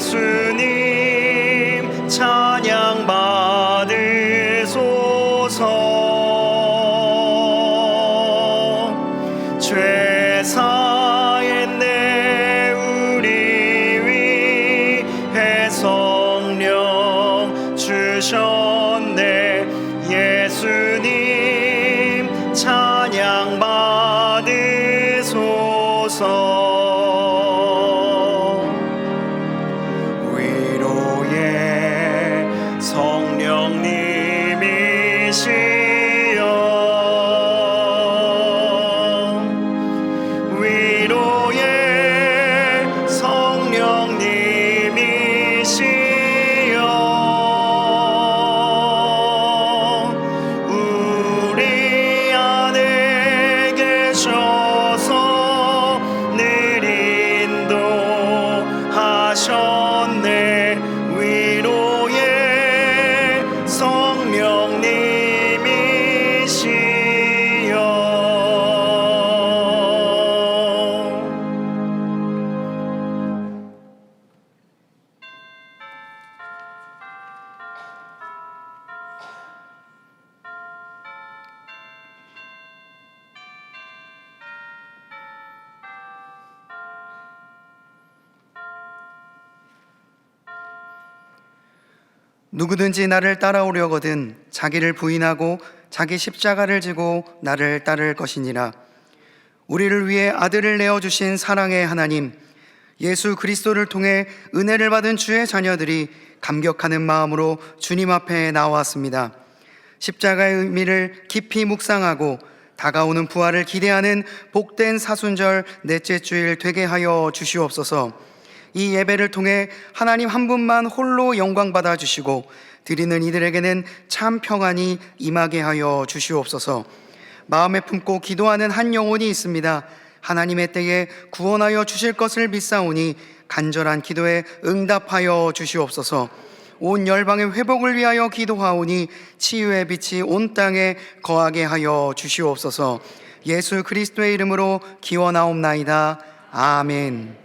예수님 찬양 받으소서. 죄 사했네 우리 위해 성령 주셨네. 예수님 찬양 받으소서. 누구든지 나를 따라오려거든 자기를 부인하고 자기 십자가를 지고 나를 따를 것이니라. 우리를 위해 아들을 내어주신 사랑의 하나님, 예수 그리스도를 통해 은혜를 받은 주의 자녀들이 감격하는 마음으로 주님 앞에 나왔습니다. 십자가의 의미를 깊이 묵상하고 다가오는 부활을 기대하는 복된 사순절 넷째 주일 되게 하여 주시옵소서. 이 예배를 통해 하나님 한 분만 홀로 영광 받아 주시고 드리는 이들에게는 참 평안이 임하게 하여 주시옵소서. 마음에 품고 기도하는 한 영혼이 있습니다. 하나님의 때에 구원하여 주실 것을 믿사오니 간절한 기도에 응답하여 주시옵소서. 온 열방의 회복을 위하여 기도하오니 치유의 빛이 온 땅에 거하게 하여 주시옵소서. 예수 그리스도의 이름으로 기원하옵나이다. 아멘.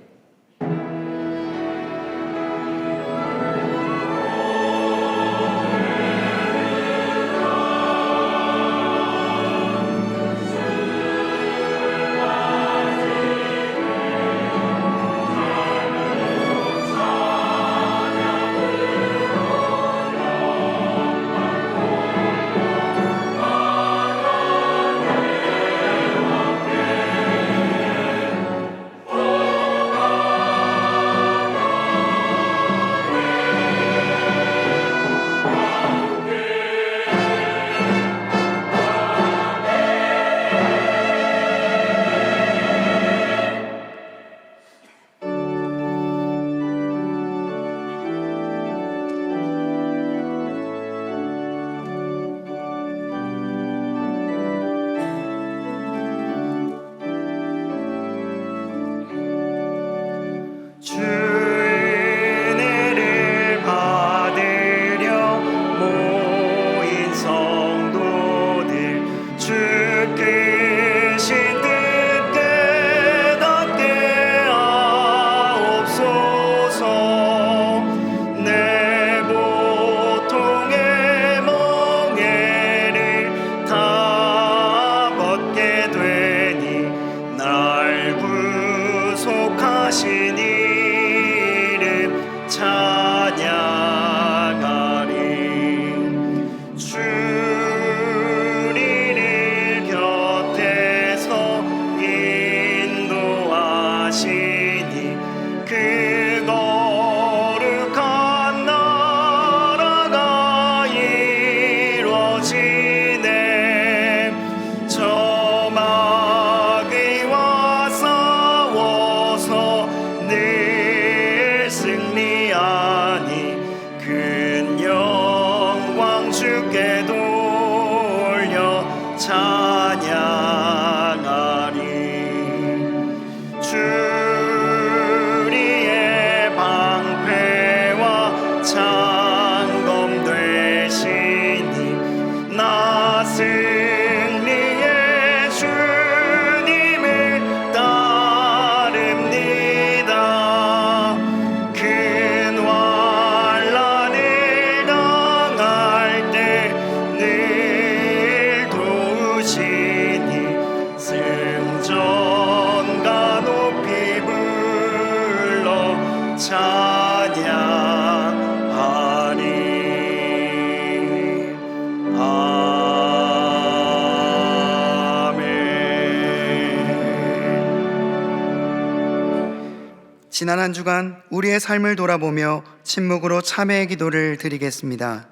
지난 한 주간 우리의 삶을 돌아보며 침묵으로 참회의 기도를 드리겠습니다.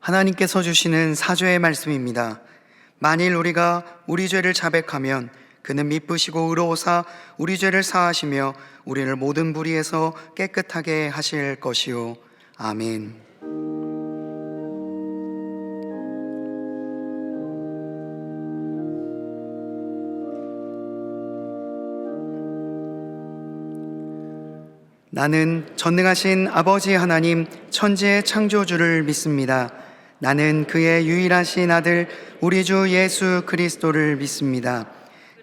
하나님께서 주시는 사죄의 말씀입니다. 만일 우리가 우리 죄를 자백하면 그는 미쁘시고 의로우사 우리 죄를 사하시며 우리를 모든 불의에서 깨끗하게 하실 것이요. 아멘. 나는 전능하신 아버지 하나님 천지의 창조주를 믿습니다. 나는 그의 유일하신 아들 우리 주 예수 그리스도를 믿습니다.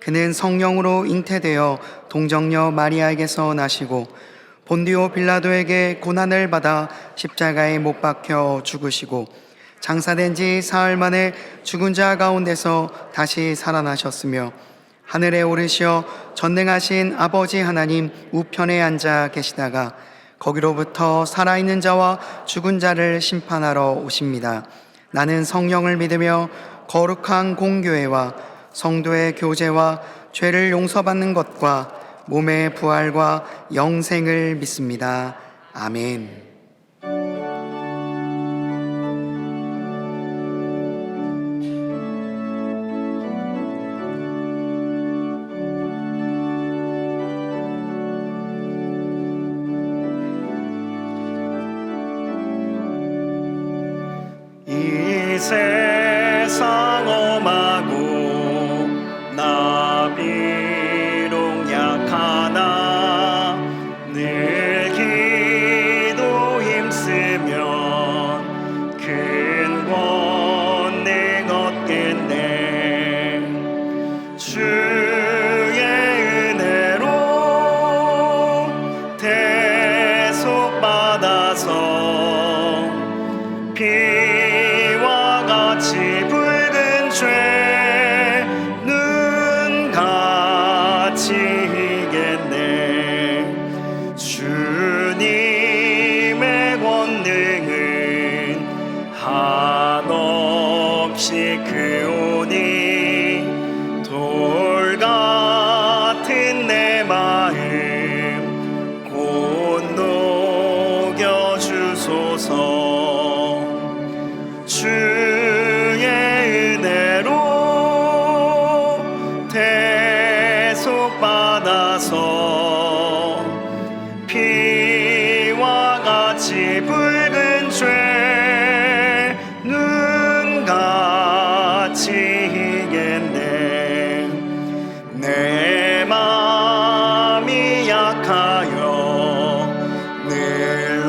그는 성령으로 잉태되어 동정녀 마리아에게서 나시고 본디오 빌라도에게 고난을 받아 십자가에 못 박혀 죽으시고 장사된 지 사흘 만에 죽은 자 가운데서 다시 살아나셨으며 하늘에 오르시어 전능하신 아버지 하나님 우편에 앉아 계시다가 거기로부터 살아있는 자와 죽은 자를 심판하러 오십니다. 나는 성령을 믿으며 거룩한 공교회와 성도의 교제와 죄를 용서받는 것과 몸의 부활과 영생을 믿습니다. 아멘. 이 세상 엄하고 나 비록 약하나 늘 기도 힘쓰면 큰 권능 얻겠네. 주의 은혜로 대속받아서 피와 같이 붉은 죄는 같이 이겠네. 주님의 권능은 한없이 크오니 돌 같은 내 마음 곧 녹여주소서. 주의 은혜로 대속받아서 피와 같이 붉은 죄는 같이 이겠네. 내 맘이 약하여 늘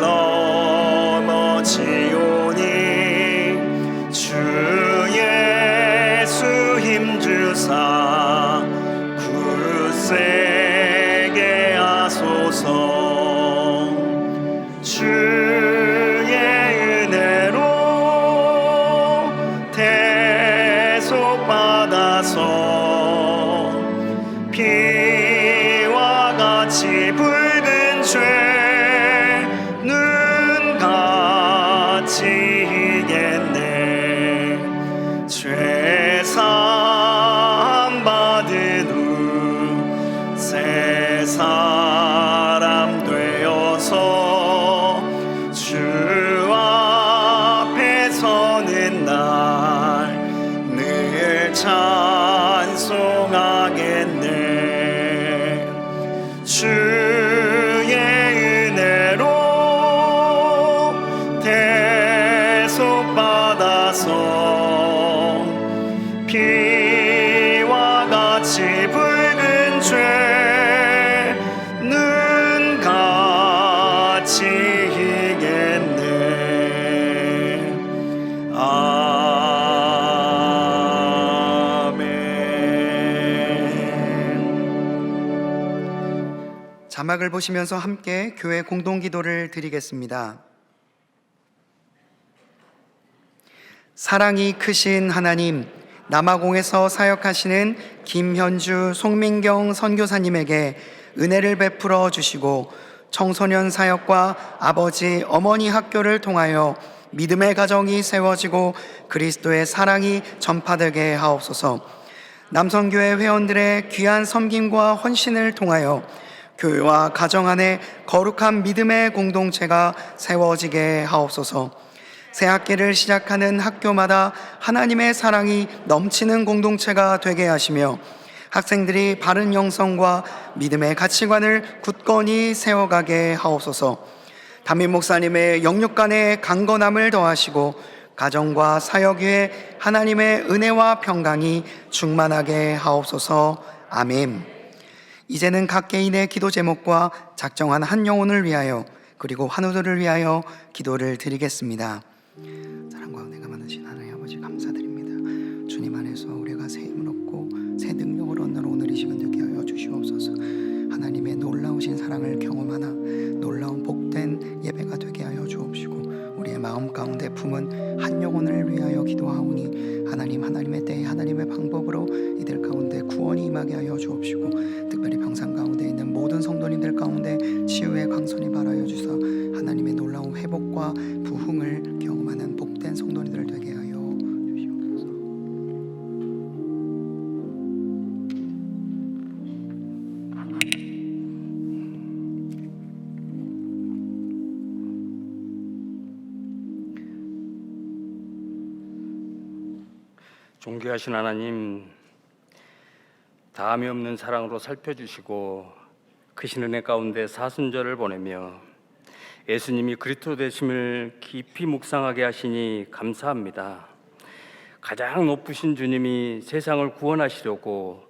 넘어지오니 주 예수 힘주사 굳세게 하소서. 주의 은혜로 대속받아서 피와 같이 붉은 죄는 같이 이겠네. 죄 사함 받은 후 새 사람 되어서 주 앞에 서는 날 늘 찬송하겠네. 주의 은혜로 대속받아서 자막을 보시면서 함께 교회 공동기도를 드리겠습니다. 사랑이 크신 하나님, 남아공에서 사역하시는 김현주, 송민경 선교사님에게 은혜를 베풀어 주시고 청소년 사역과 아버지, 어머니 학교를 통하여 믿음의 가정이 세워지고 그리스도의 사랑이 전파되게 하옵소서. 남성교회 회원들의 귀한 섬김과 헌신을 통하여 교회와 가정 안에 거룩한 믿음의 공동체가 세워지게 하옵소서. 새 학기를 시작하는 학교마다 하나님의 사랑이 넘치는 공동체가 되게 하시며 학생들이 바른 영성과 믿음의 가치관을 굳건히 세워가게 하옵소서. 담임 목사님의 영육간의 강건함을 더하시고 가정과 사역 위에 하나님의 은혜와 평강이 충만하게 하옵소서. 아멘. 이제는 각 개인의 기도 제목과 작정한 한 영혼을 위하여 그리고 환우들을 위하여 기도를 드리겠습니다. 사랑과 은혜가 많으신 하나님 아버지 감사드립니다. 주님 안에서 우리가 새 힘을 얻고 새 능력을 얻는 오늘 이 시간 되게 하여 주시옵소서. 하나님의 놀라우신 사랑을 경험하나 놀라운 복된 예배가 되게 하여 주옵시고 우리의 마음 가운데 품은 한 영혼을 위하여 기도하오니 하나님의 때에 하나님의 방법으로 이들 가운데 구원이 임하게 하여 주옵시고 특별히 병상 가운데 있는 모든 성도님들 가운데 치유의 광선이 발하여 주사 하나님의 놀라운 회복과 부흥을 경험하는 복된 성도님들 되게 하여 주시옵소서. 존귀하신 하나님, 다함이 없는 사랑으로 살펴주시고 크신 은혜 가운데 사순절을 보내며 예수님이 그리스도 되심을 깊이 묵상하게 하시니 감사합니다. 가장 높으신 주님이 세상을 구원하시려고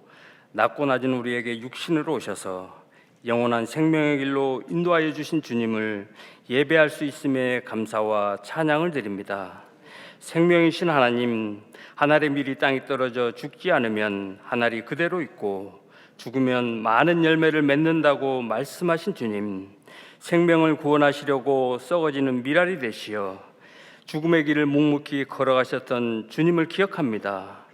낮고 낮은 우리에게 육신으로 오셔서 영원한 생명의 길로 인도하여 주신 주님을 예배할 수 있음에 감사와 찬양을 드립니다. 생명이신 하나님, 한 알의 밀이 땅에 떨어져 죽지 않으면 한 알이 그대로 있고 죽으면 많은 열매를 맺는다고 말씀하신 주님, 생명을 구원하시려고 썩어지는 밀알이 되시어 죽음의 길을 묵묵히 걸어가셨던 주님을 기억합니다.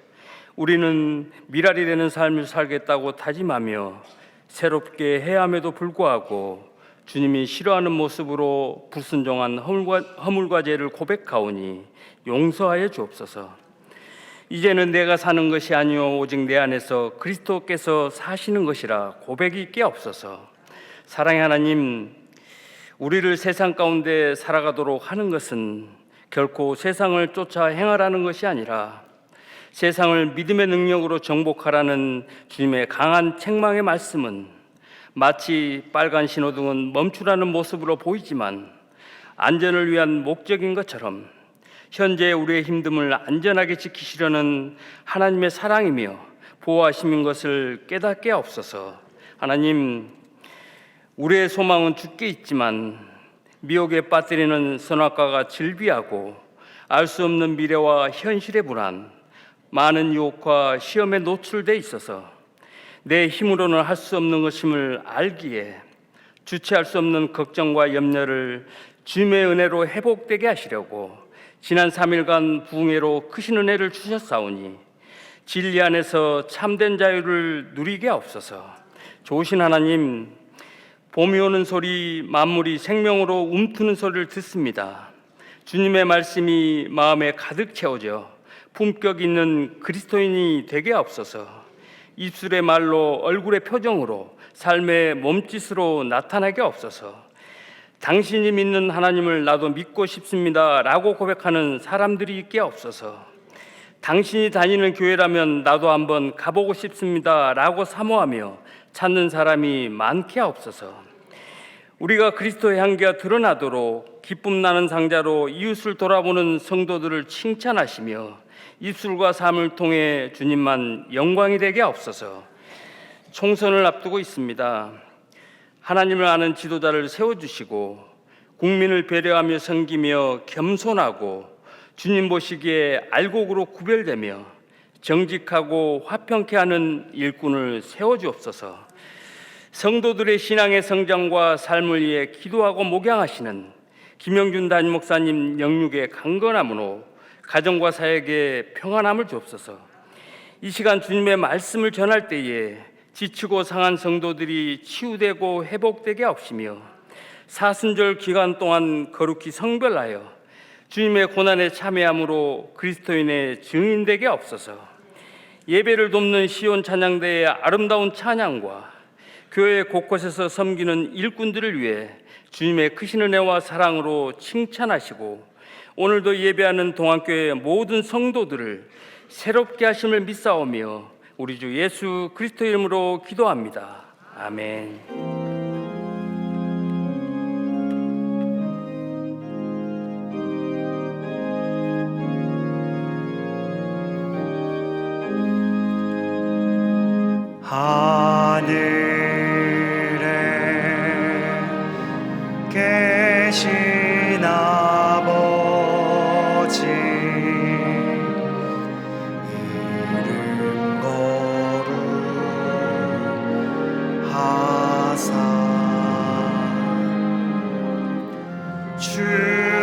우리는 밀알이 되는 삶을 살겠다고 다짐하며 새롭게 해야 함에도 불구하고 주님이 싫어하는 모습으로 불순종한 허물과 죄를 고백하오니 용서하여 주옵소서. 이제는 내가 사는 것이 아니요 오직 내 안에서 그리스도께서 사시는 것이라 고백이 있게 없소서. 사랑의 하나님, 우리를 세상 가운데 살아가도록 하는 것은 결코 세상을 쫓아 행하라는 것이 아니라 세상을 믿음의 능력으로 정복하라는 주님의 강한 책망의 말씀은 마치 빨간 신호등은 멈추라는 모습으로 보이지만 안전을 위한 목적인 것처럼 현재 우리의 힘듦을 안전하게 지키시려는 하나님의 사랑이며 보호하심인 것을 깨닫게 하옵소서. 하나님, 우리의 소망은 주께 있지만 미혹에 빠뜨리는 선악과가 질비하고 알 수 없는 미래와 현실의 불안, 많은 유혹과 시험에 노출돼 있어서 내 힘으로는 할 수 없는 것임을 알기에 주체할 수 없는 걱정과 염려를 주님의 은혜로 회복되게 하시려고 지난 3일간 부흥회로 크신 은혜를 주셨사오니 진리 안에서 참된 자유를 누리게 하옵소서. 좋으신 하나님, 봄이 오는 소리, 만물이 생명으로 움트는 소리를 듣습니다. 주님의 말씀이 마음에 가득 채워져 품격 있는 그리스도인이 되게 하옵소서. 입술의 말로, 얼굴의 표정으로, 삶의 몸짓으로 나타나게 하옵소서. 당신이 믿는 하나님을 나도 믿고 싶습니다 라고 고백하는 사람들이 있게 하옵소서. 당신이 다니는 교회라면 나도 한번 가보고 싶습니다 라고 사모하며 찾는 사람이 많게 하옵소서. 우리가 그리스도의 향기가 드러나도록 기쁨 나는 상자로 이웃을 돌아보는 성도들을 칭찬하시며 입술과 삶을 통해 주님만 영광이 되게 하옵소서. 총선을 앞두고 있습니다. 하나님을 아는 지도자를 세워주시고 국민을 배려하며 섬기며 겸손하고 주님 보시기에 알곡으로 구별되며 정직하고 화평케 하는 일꾼을 세워주옵소서. 성도들의 신앙의 성장과 삶을 위해 기도하고 목양하시는 김영준 담임 목사님 영육의 강건함으로 가정과 사역에 평안함을 주옵소서. 이 시간 주님의 말씀을 전할 때에 지치고 상한 성도들이 치유되고 회복되게 하옵시며, 사순절 기간 동안 거룩히 성별하여 주님의 고난에 참여함으로 그리스도인의 증인되게 하옵소서. 예배를 돕는 시온 찬양대의 아름다운 찬양과 교회 곳곳에서 섬기는 일꾼들을 위해 주님의 크신 은혜와 사랑으로 칭찬하시고, 오늘도 예배하는 동안교회 모든 성도들을 새롭게 하심을 믿사오며 우리 주 예수 그리스도 이름으로 기도합니다. 아멘. 하늘에 계신 아버지, 이름 거룩하사 주님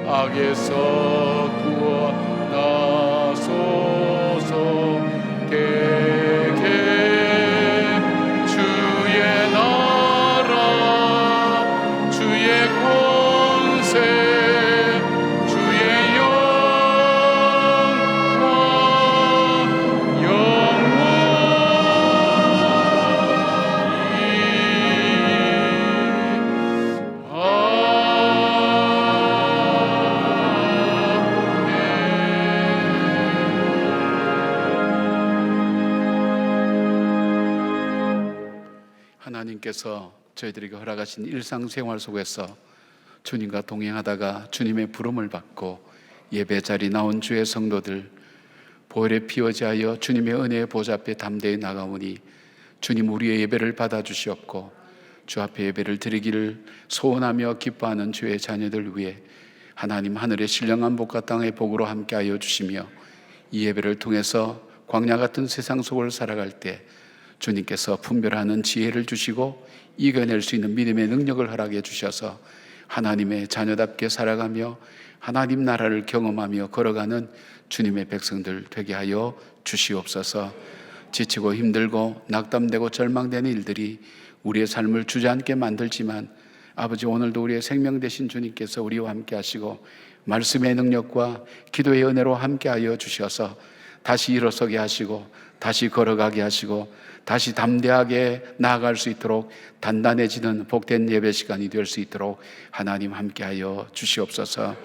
악에서 구원하소서. 대개 주의 나라, 주의 권세, 주의 영광 하나님께서 저희들에게 허락하신 일상생활 속에서 주님과 동행하다가 주님의 부름을 받고 예배 자리 나온 주의 성도들, 보혈의 피 의지하여 주님의 은혜의 보좌 앞에 담대히 나가오니 주님 우리의 예배를 받아주시옵고 주 앞에 예배를 드리기를 소원하며 기뻐하는 주의 자녀들 위해 하나님 하늘의 신령한 복과 땅의 복으로 함께하여 주시며, 이 예배를 통해서 광야 같은 세상 속을 살아갈 때 주님께서 분별하는 지혜를 주시고 이겨낼 수 있는 믿음의 능력을 허락해 주셔서 하나님의 자녀답게 살아가며 하나님 나라를 경험하며 걸어가는 주님의 백성들 되게 하여 주시옵소서. 지치고 힘들고 낙담되고 절망되는 일들이 우리의 삶을 주저앉게 만들지만 아버지, 오늘도 우리의 생명 되신 주님께서 우리와 함께 하시고 말씀의 능력과 기도의 은혜로 함께 하여 주셔서 다시 일어서게 하시고 다시 걸어가게 하시고 다시 담대하게 나아갈 수 있도록 단단해지는 복된 예배 시간이 될 수 있도록 하나님 함께하여 주시옵소서.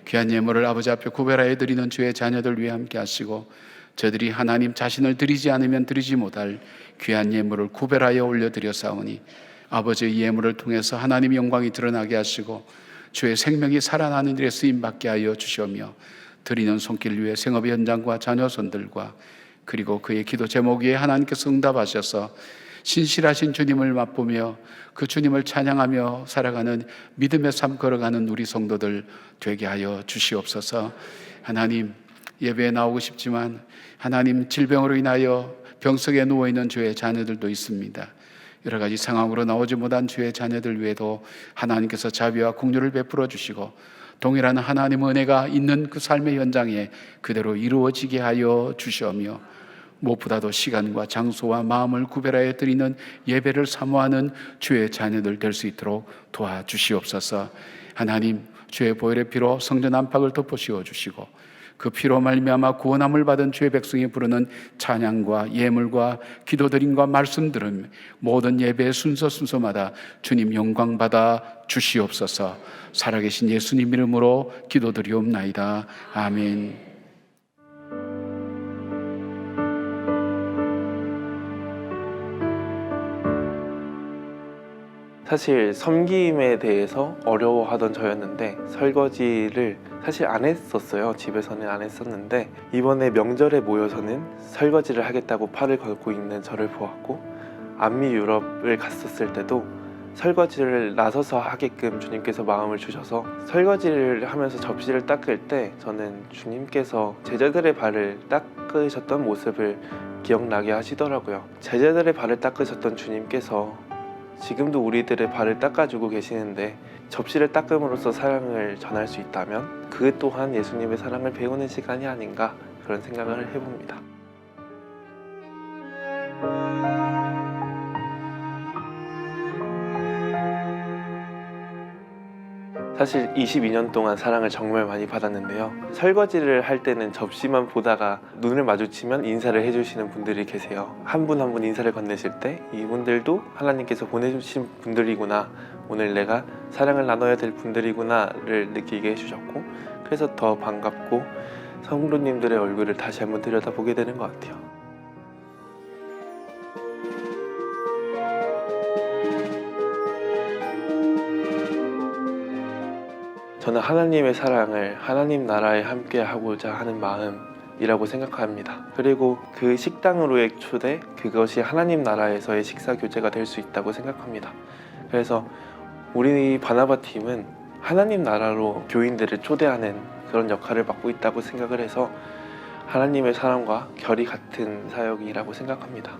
귀한 예물을 아버지 앞에 구별하여 드리는 주의 자녀들 위해 함께 하시고, 저들이 하나님 자신을 드리지 않으면 드리지 못할 귀한 예물을 구별하여 올려드렸사오니 아버지의 이 예물을 통해서 하나님의 영광이 드러나게 하시고 주의 생명이 살아나는 일에 쓰임받게 하여 주시오며, 드리는 손길 위에 생업의 현장과 자녀손들과 그리고 그의 기도 제목 위에 하나님께서 응답하셔서 신실하신 주님을 맛보며 그 주님을 찬양하며 살아가는 믿음의 삶 걸어가는 우리 성도들 되게 하여 주시옵소서. 하나님, 예배에 나오고 싶지만 하나님, 질병으로 인하여 병석에 누워있는 주의 자녀들도 있습니다. 여러 가지 상황으로 나오지 못한 주의 자녀들 위에도 하나님께서 자비와 긍휼을 베풀어 주시고 동일한 하나님의 은혜가 있는 그 삶의 현장에 그대로 이루어지게 하여 주시오며, 무엇보다도 시간과 장소와 마음을 구별하여 드리는 예배를 사모하는 주의 자녀들 될 수 있도록 도와주시옵소서. 하나님, 주의 보혈의 피로 성전 안팎을 덮어 씌워 주시고 그 피로 말미암아 구원함을 받은 주의 백성이 부르는 찬양과 예물과 기도드림과 말씀 들음 모든 예배의 순서마다 주님 영광 받아 주시옵소서. 살아계신 예수님 이름으로 기도드리옵나이다. 아멘. 사실 섬김에 대해서 어려워하던 저였는데 설거지를 사실 안 했었어요. 집에서는 안 했었는데 이번에 명절에 모여서는 설거지를 하겠다고 팔을 걸고 있는 저를 보았고, 남미 유럽을 갔었을 때도 설거지를 나서서 하게끔 주님께서 마음을 주셔서 설거지를 하면서 접시를 닦을 때 저는 주님께서 제자들의 발을 닦으셨던 모습을 기억나게 하시더라고요. 제자들의 발을 닦으셨던 주님께서 지금도 우리들의 발을 닦아주고 계시는데, 접시를 닦음으로써 사랑을 전할 수 있다면 그 또한 예수님의 사랑을 배우는 시간이 아닌가, 그런 생각을 해봅니다. 사실 22년 동안 사랑을 정말 많이 받았는데요. 설거지를 할 때는 접시만 보다가 눈을 마주치면 인사를 해주시는 분들이 계세요. 한 분 한 분 인사를 건네실 때 이분들도 하나님께서 보내주신 분들이구나, 오늘 내가 사랑을 나눠야 될 분들이구나를 느끼게 해주셨고, 그래서 더 반갑고 성도님들의 얼굴을 다시 한번 들여다보게 되는 것 같아요. 저는 하나님의 사랑을 하나님 나라에 함께 하고자 하는 마음이라고 생각합니다. 그리고 그 식당으로의 초대, 그것이 하나님 나라에서의 식사 교제가 될 수 있다고 생각합니다. 그래서 우리 바나바 팀은 하나님 나라로 교인들을 초대하는 그런 역할을 맡고 있다고 생각을 해서 하나님의 사랑과 결이 같은 사역이라고 생각합니다.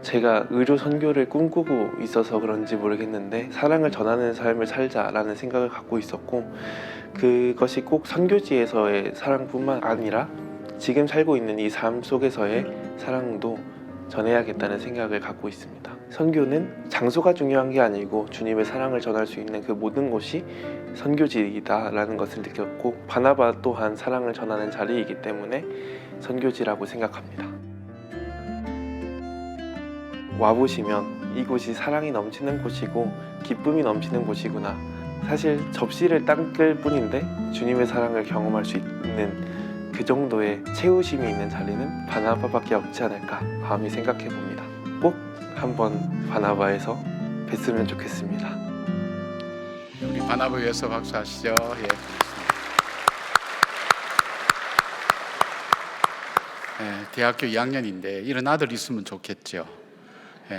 제가 의료 선교를 꿈꾸고 있어서 그런지 모르겠는데 사랑을 전하는 삶을 살자라는 생각을 갖고 있었고, 그것이 꼭 선교지에서의 사랑뿐만 아니라 지금 살고 있는 이 삶 속에서의 사랑도 전해야겠다는 생각을 갖고 있습니다. 선교는 장소가 중요한 게 아니고 주님의 사랑을 전할 수 있는 그 모든 곳이 선교지이다라는 것을 느꼈고, 바나바 또한 사랑을 전하는 자리이기 때문에 선교지라고 생각합니다. 와보시면 이곳이 사랑이 넘치는 곳이고 기쁨이 넘치는 곳이구나, 사실 접시를 닦을 뿐인데 주님의 사랑을 경험할 수 있는 그 정도의 채우심이 있는 자리는 바나바밖에 없지 않을까 감히 생각해 봅니다. 꼭 한번 바나바에서 뵀으면 좋겠습니다. 우리 바나바 위해서 박수하시죠. 예. 대학교 2학년인데 이런 아들 있으면 좋겠죠.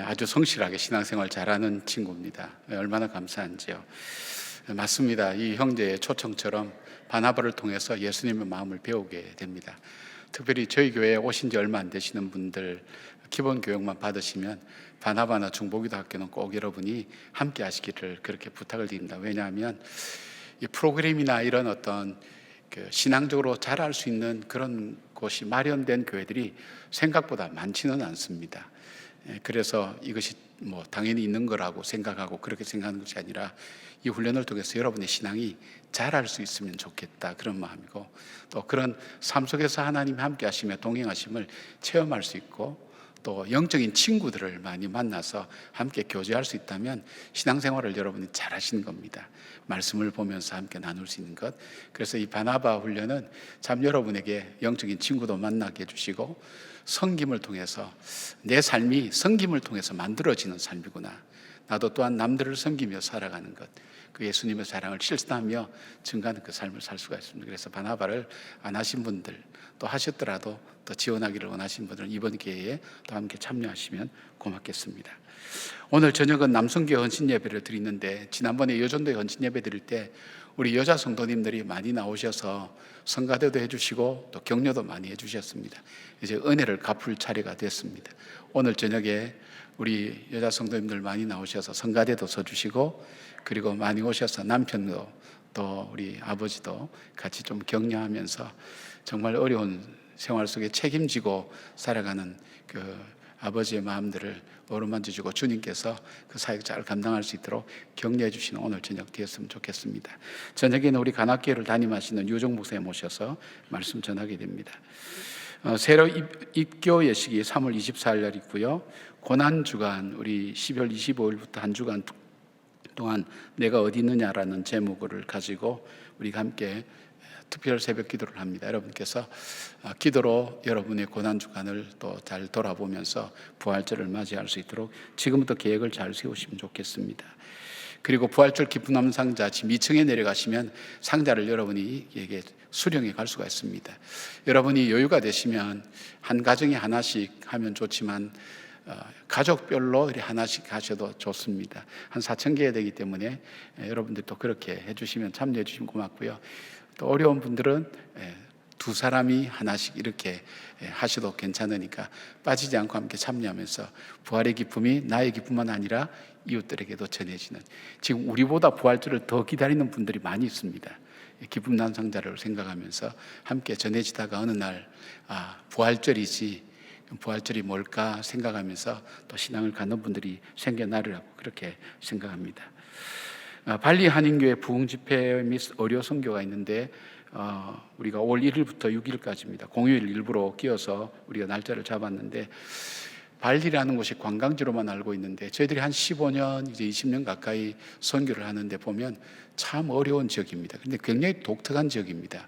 아주 성실하게 신앙생활 잘하는 친구입니다. 얼마나 감사한지요. 맞습니다. 이 형제의 초청처럼 바나바를 통해서 예수님의 마음을 배우게 됩니다. 특별히 저희 교회에 오신 지 얼마 안 되시는 분들 기본 교육만 받으시면 바나바나 중보기도 학교는 꼭 여러분이 함께 하시기를 그렇게 부탁을 드립니다. 왜냐하면 이 프로그램이나 이런 어떤 신앙적으로 잘할 수 있는 그런 곳이 마련된 교회들이 생각보다 많지는 않습니다. 그래서 이것이 뭐 당연히 있는 거라고 생각하고 그렇게 생각하는 것이 아니라 이 훈련을 통해서 여러분의 신앙이 자랄 수 있으면 좋겠다, 그런 마음이고, 또 그런 삶 속에서 하나님이 함께 하시며 동행하심을 체험할 수 있고, 또 영적인 친구들을 많이 만나서 함께 교제할 수 있다면 신앙생활을 여러분이 잘 하시는 겁니다. 말씀을 보면서 함께 나눌 수 있는 것. 그래서 이 바나바 훈련은 참 여러분에게 영적인 친구도 만나게 해주시고, 섬김을 통해서 내 삶이 섬김을 통해서 만들어지는 삶이구나, 나도 또한 남들을 섬기며 살아가는 것, 그 예수님의 사랑을 실천하며 증가하는 그 삶을 살 수가 있습니다. 그래서 바나바를 안 하신 분들, 또 하셨더라도 또 지원하기를 원하신 분들은 이번 기회에 또 함께 참여하시면 고맙겠습니다. 오늘 저녁은 남성교회 헌신 예배를 드리는데, 지난번에 여전도에 헌신 예배 드릴 때 우리 여자 성도님들이 많이 나오셔서 성가대도 해주시고 또 격려도 많이 해주셨습니다. 이제 은혜를 갚을 차례가 됐습니다. 오늘 저녁에 우리 여자 성도님들 많이 나오셔서 성가대도 서주시고, 그리고 많이 오셔서 남편도 또 우리 아버지도 같이 좀 격려하면서 정말 어려운 생활 속에 책임지고 살아가는 그 아버지의 마음들을 어루만져 주고 주님께서 그 사역 잘 감당할 수 있도록 격려해 주시는 오늘 저녁 되었으면 좋겠습니다. 저녁에는 우리 간악교회를 담임하시는 유종 목사님 모셔서 말씀 전하게 됩니다. 새로 입교 예식이 3월 24일 날 있고요. 고난주간 우리 12월 25일부터 한 주간 동안 내가 어디 있느냐라는 제목을 가지고 우리가 함께 특별 새벽 기도를 합니다. 여러분께서 기도로 여러분의 고난주간을 또 잘 돌아보면서 부활절을 맞이할 수 있도록 지금부터 계획을 잘 세우시면 좋겠습니다. 그리고 부활절 기쁨 남은 상자 지금 2층에 내려가시면 상자를 여러분이 이게 수령해 갈 수가 있습니다. 여러분이 여유가 되시면 한 가정에 하나씩 하면 좋지만 가족별로 하나씩 하셔도 좋습니다. 한 4,000개 되기 때문에 여러분들도 그렇게 해주시면 참여해 주시면 고맙고요. 또 어려운 분들은 두 사람이 하나씩 이렇게 하셔도 괜찮으니까 빠지지 않고 함께 참여하면서 부활의 기쁨이 나의 기쁨만 아니라 이웃들에게도 전해지는, 지금 우리보다 부활절을 더 기다리는 분들이 많이 있습니다. 기쁨 난상자를 생각하면서 함께 전해지다가 어느 날 부활절이지, 부활절이 뭘까 생각하면서 또 신앙을 갖는 분들이 생겨나리라고 그렇게 생각합니다. 발리 한인교회 부흥집회 및 어려 선교가 있는데 우리가 5월 1일부터 6일까지입니다. 공휴일 일부러 끼워서 우리가 날짜를 잡았는데, 발리라는 곳이 관광지로만 알고 있는데 저희들이 한 15년 이제 20년 가까이 선교를 하는데 보면 참 어려운 지역입니다. 근데 굉장히 독특한 지역입니다.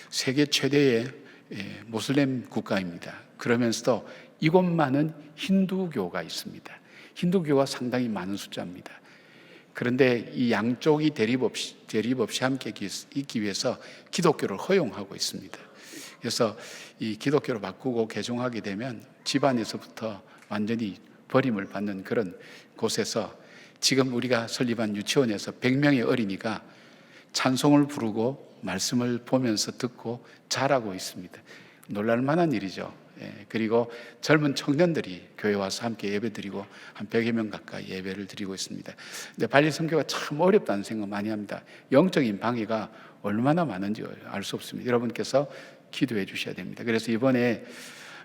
세계 최대의 모슬렘 국가입니다. 그러면서도 이곳만은 힌두교가 있습니다. 힌두교가 상당히 많은 숫자입니다. 그런데 이 양쪽이 대립 없이 함께 있기 위해서 기독교를 허용하고 있습니다. 그래서 이 기독교로 바꾸고 개종하게 되면 집안에서부터 완전히 버림을 받는 그런 곳에서 지금 우리가 설립한 유치원에서 100명의 어린이가 찬송을 부르고 말씀을 보면서 듣고 자라고 있습니다. 놀랄 만한 일이죠. 그리고 젊은 청년들이 교회 와서 함께 예배드리고 한 100여 명 가까이 예배를 드리고 있습니다. 근데 발리 선교가 참 어렵다는 생각 많이 합니다. 영적인 방해가 얼마나 많은지 알 수 없습니다. 여러분께서 기도해 주셔야 됩니다. 그래서 이번에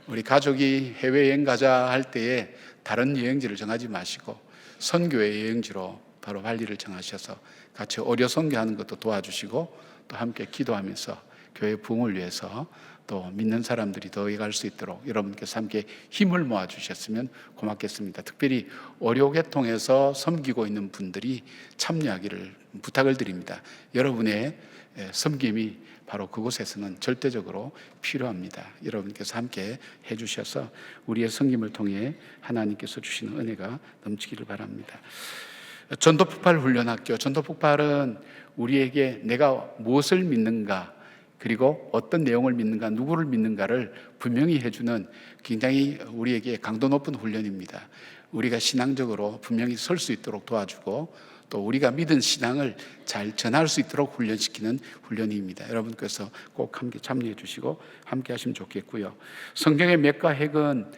우리 가족이 해외여행 가자 할 때에 다른 여행지를 정하지 마시고 선교의 여행지로 바로 발리를 정하셔서 같이 어려 선교하는 것도 도와주시고 또 함께 기도하면서 교회 부흥을 위해서 또 믿는 사람들이 더해 갈 수 있도록 여러분께서 함께 힘을 모아 주셨으면 고맙겠습니다. 특별히 어려계통에서 섬기고 있는 분들이 참여하기를 부탁을 드립니다. 여러분의 섬김이 바로 그곳에서는 절대적으로 필요합니다. 여러분께서 함께 해주셔서 우리의 섬김을 통해 하나님께서 주시는 은혜가 넘치기를 바랍니다. 전도폭발 훈련학교, 전도폭발은 우리에게 내가 무엇을 믿는가, 그리고 어떤 내용을 믿는가, 누구를 믿는가를 분명히 해주는 굉장히 우리에게 강도 높은 훈련입니다. 우리가 신앙적으로 분명히 설 수 있도록 도와주고 또 우리가 믿은 신앙을 잘 전할 수 있도록 훈련시키는 훈련입니다. 여러분께서 꼭 함께 참여해 주시고 함께 하시면 좋겠고요. 성경의 맥과 핵은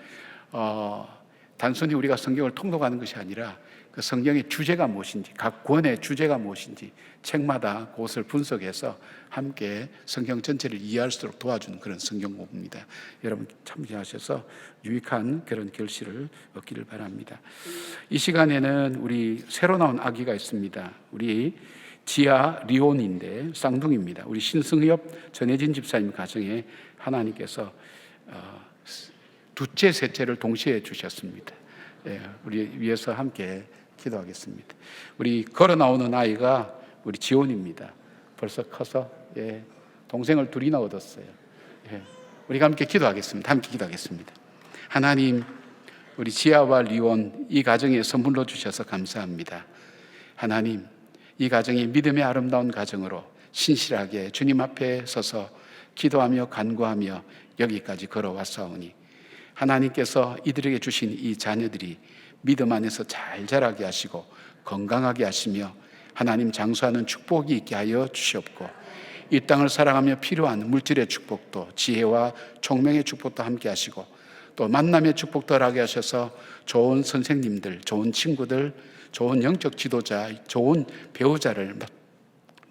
단순히 우리가 성경을 통독하는 것이 아니라 그 성경의 주제가 무엇인지, 각 권의 주제가 무엇인지 책마다 그것을 분석해서 함께 성경 전체를 이해할 수 있도록 도와주는 그런 성경 공부입니다. 여러분 참여하셔서 유익한 그런 결실을 얻기를 바랍니다. 이 시간에는 우리 새로 나온 아기가 있습니다. 우리 지아 리온인데 쌍둥이입니다. 우리 신승엽 전혜진 집사님 가정에 하나님께서 둘째, 셋째를 동시에 주셨습니다. 우리 위해서 함께 기도하겠습니다. 우리 걸어 나오는 아이가 우리 지온입니다. 벌써 커서 동생을 둘이나 얻었어요. 우리가 함께 기도하겠습니다. 함께 기도하겠습니다. 하나님, 우리 지아와 리온 이 가정에 선물로 주셔서 감사합니다. 하나님, 이 가정이 믿음의 아름다운 가정으로 신실하게 주님 앞에 서서 기도하며 간구하며 여기까지 걸어왔사오니 하나님께서 이들에게 주신 이 자녀들이 믿음 안에서 잘 자라게 하시고 건강하게 하시며 하나님 장수하는 축복이 있게 하여 주시옵고 이 땅을 살아가며 필요한 물질의 축복도 지혜와 총명의 축복도 함께 하시고 또 만남의 축복도 하게 하셔서 좋은 선생님들, 좋은 친구들, 좋은 영적 지도자, 좋은 배우자를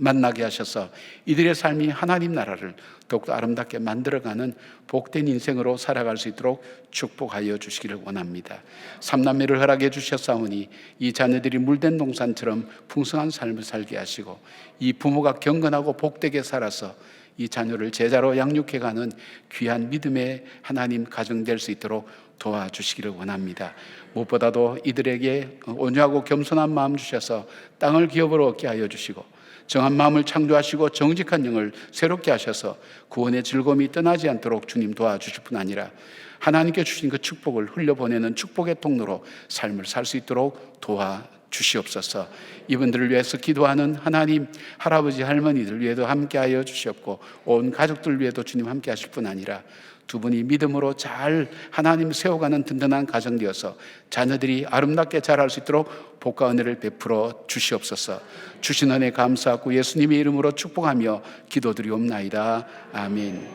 만나게 하셔서 이들의 삶이 하나님 나라를 더욱더 아름답게 만들어가는 복된 인생으로 살아갈 수 있도록 축복하여 주시기를 원합니다. 삼남매를 허락해 주셨사오니 이 자녀들이 물된 동산처럼 풍성한 삶을 살게 하시고 이 부모가 경건하고 복되게 살아서 이 자녀를 제자로 양육해가는 귀한 믿음의 하나님 가정 될 수 있도록 도와주시기를 원합니다. 무엇보다도 이들에게 온유하고 겸손한 마음 주셔서 땅을 기업으로 얻게 하여 주시고 정한 마음을 창조하시고 정직한 영을 새롭게 하셔서 구원의 즐거움이 떠나지 않도록 주님 도와주실 뿐 아니라 하나님께 주신 그 축복을 흘려보내는 축복의 통로로 삶을 살 수 있도록 도와주시옵소서. 이분들을 위해서 기도하는 하나님, 할아버지 할머니들 위에도 함께하여 주시옵고 온 가족들 위에도 주님 함께하실 뿐 아니라 두 분이 믿음으로 잘 하나님 세워가는 든든한 가정 되어서 자녀들이 아름답게 자랄 수 있도록 복과 은혜를 베풀어 주시옵소서. 주신 은혜 감사하고 예수님의 이름으로 축복하며 기도드리옵나이다. 아멘.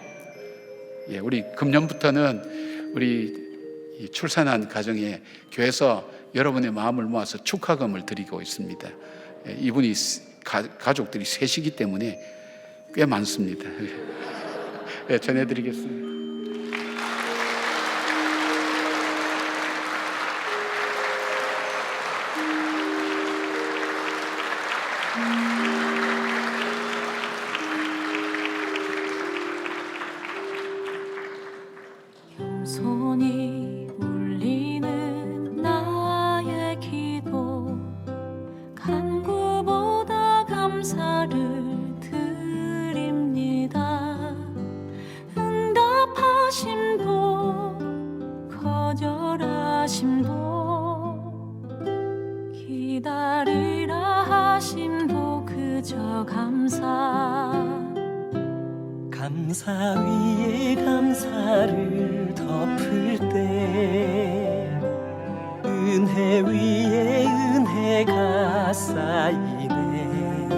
우리 금년부터는 우리 출산한 가정에 교회에서 여러분의 마음을 모아서 축하금을 드리고 있습니다. 이분이 가족들이 셋이기 때문에 꽤 많습니다. 전해드리겠습니다. 손이 울리는 나의 기도 간구보다 감사를 드립니다. 응답하심도 거절하심도 기다리라 하심도 그저 감사 위에 감사를 덮을 때 은혜 위에 은혜가 쌓이네.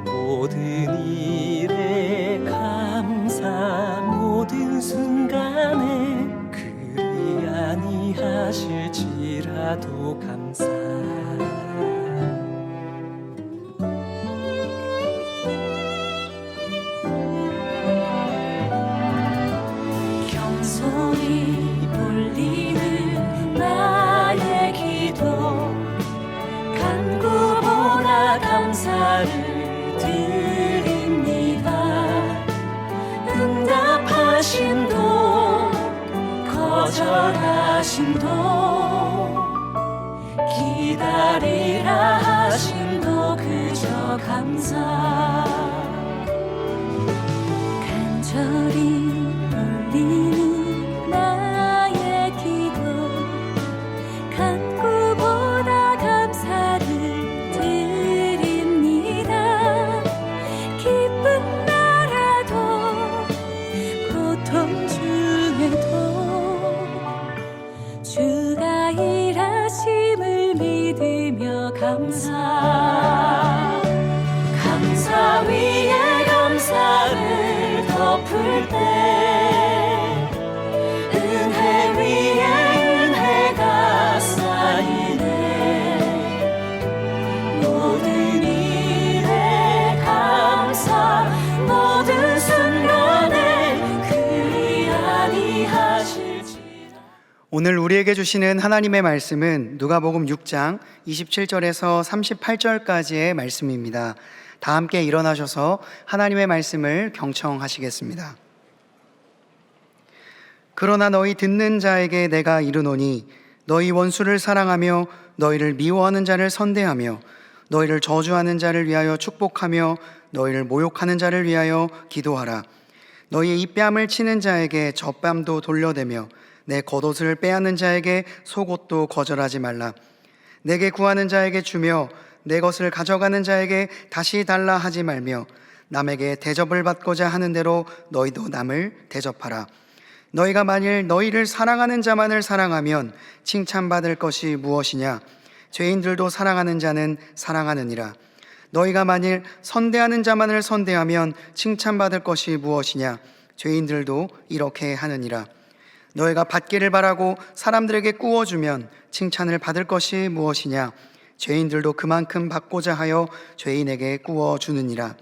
모든 일에 감사 모든 순간에 그리 아니하실지라도 감사. 소리 울리는 나의 기도 간구보다 감사를 드립니다. 응답하심도 거절하심도 기다리라 하심도 그저 감사. 간절히 울리는 나의 기도 간구보다 감사를 드립니다. 기쁜 나라도 고통 중에도 주가 일하심을 믿으며 감사. 감사 위에 감사를 덮을 때 은혜 위에 은혜가 쌓이네. 모든 일에 감사 모든 순간에 그리 아니하실지라. 오늘 우리에게 주시는 하나님의 말씀은 누가복음 6장 27절에서 38절까지의 말씀입니다. 다 함께 일어나셔서 하나님의 말씀을 경청하시겠습니다. 그러나 너희 듣는 자에게 내가 이르노니 너희 원수를 사랑하며 너희를 미워하는 자를 선대하며 너희를 저주하는 자를 위하여 축복하며 너희를 모욕하는 자를 위하여 기도하라. 너희의 입뺨을 치는 자에게 젖뺨도 돌려대며 내 겉옷을 빼앗는 자에게 속옷도 거절하지 말라. 내게 구하는 자에게 주며 내 것을 가져가는 자에게 다시 달라 하지 말며 남에게 대접을 받고자 하는 대로 너희도 남을 대접하라. 너희가 만일 너희를 사랑하는 자만을 사랑하면 칭찬받을 것이 무엇이냐? 죄인들도 사랑하는 자는 사랑하느니라. 너희가 만일 선대하는 자만을 선대하면 칭찬받을 것이 무엇이냐? 죄인들도 이렇게 하느니라. 너희가 받기를 바라고 사람들에게 꾸어주면 칭찬을 받을 것이 무엇이냐? 죄인들도 그만큼 받고자 하여 죄인에게 구워 주느니라.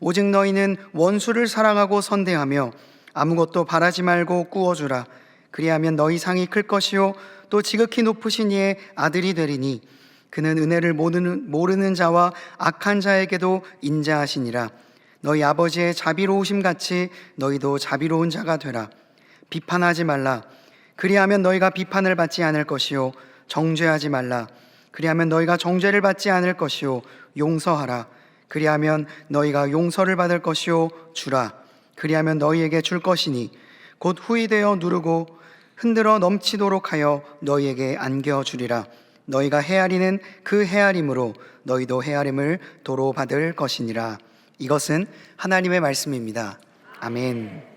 오직 너희는 원수를 사랑하고 선대하며 아무것도 바라지 말고 구워주라. 그리하면 너희 상이 클 것이요 또 지극히 높으신 이의 아들이 되리니 그는 은혜를 모르는 자와 악한 자에게도 인자하시니라. 너희 아버지의 자비로우심 같이 너희도 자비로운 자가 되라. 비판하지 말라. 그리하면 너희가 비판을 받지 않을 것이요 정죄하지 말라. 그리하면 너희가 정죄를 받지 않을 것이요 용서하라. 그리하면 너희가 용서를 받을 것이요 주라. 그리하면 너희에게 줄 것이니 곧 후이되어 누르고 흔들어 넘치도록 하여 너희에게 안겨주리라. 너희가 헤아리는 그 헤아림으로 너희도 헤아림을 도로 받을 것이니라. 이것은 하나님의 말씀입니다. 아멘.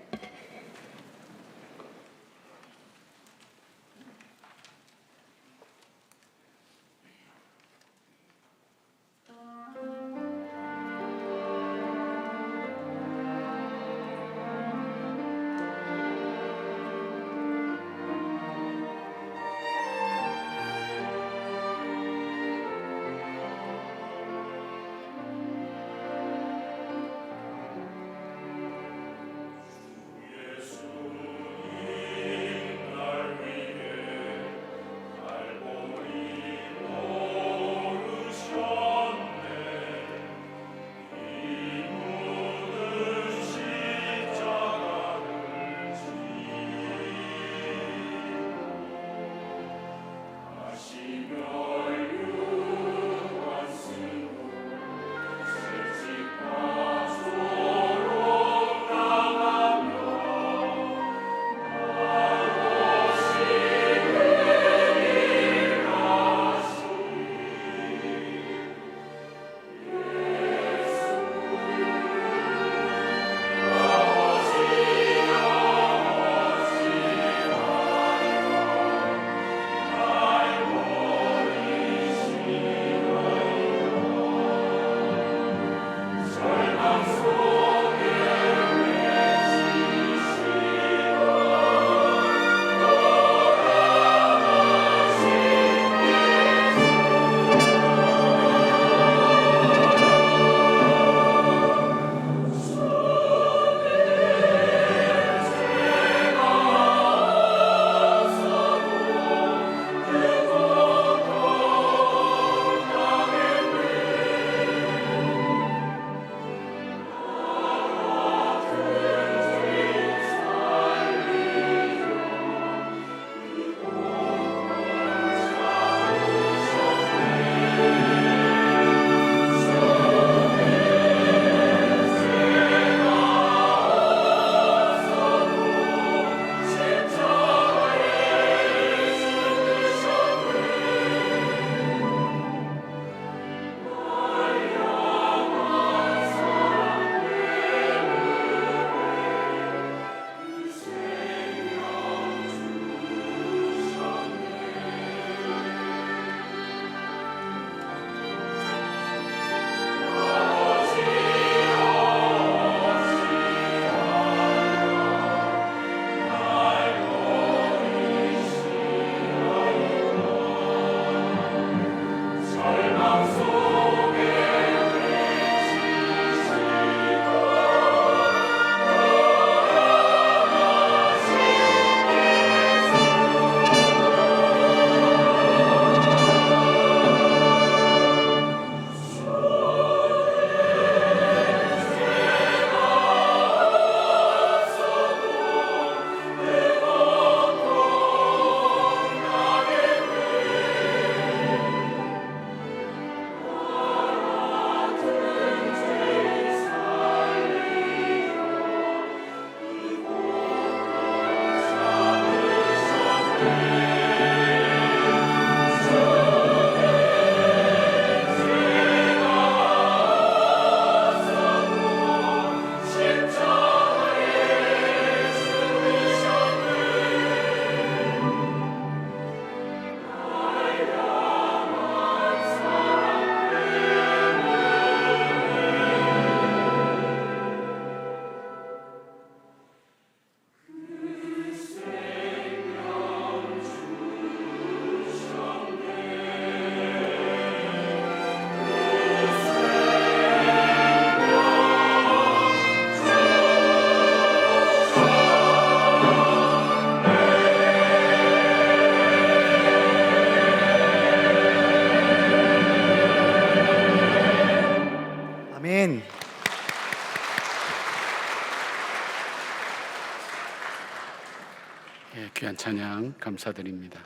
참 감사드립니다.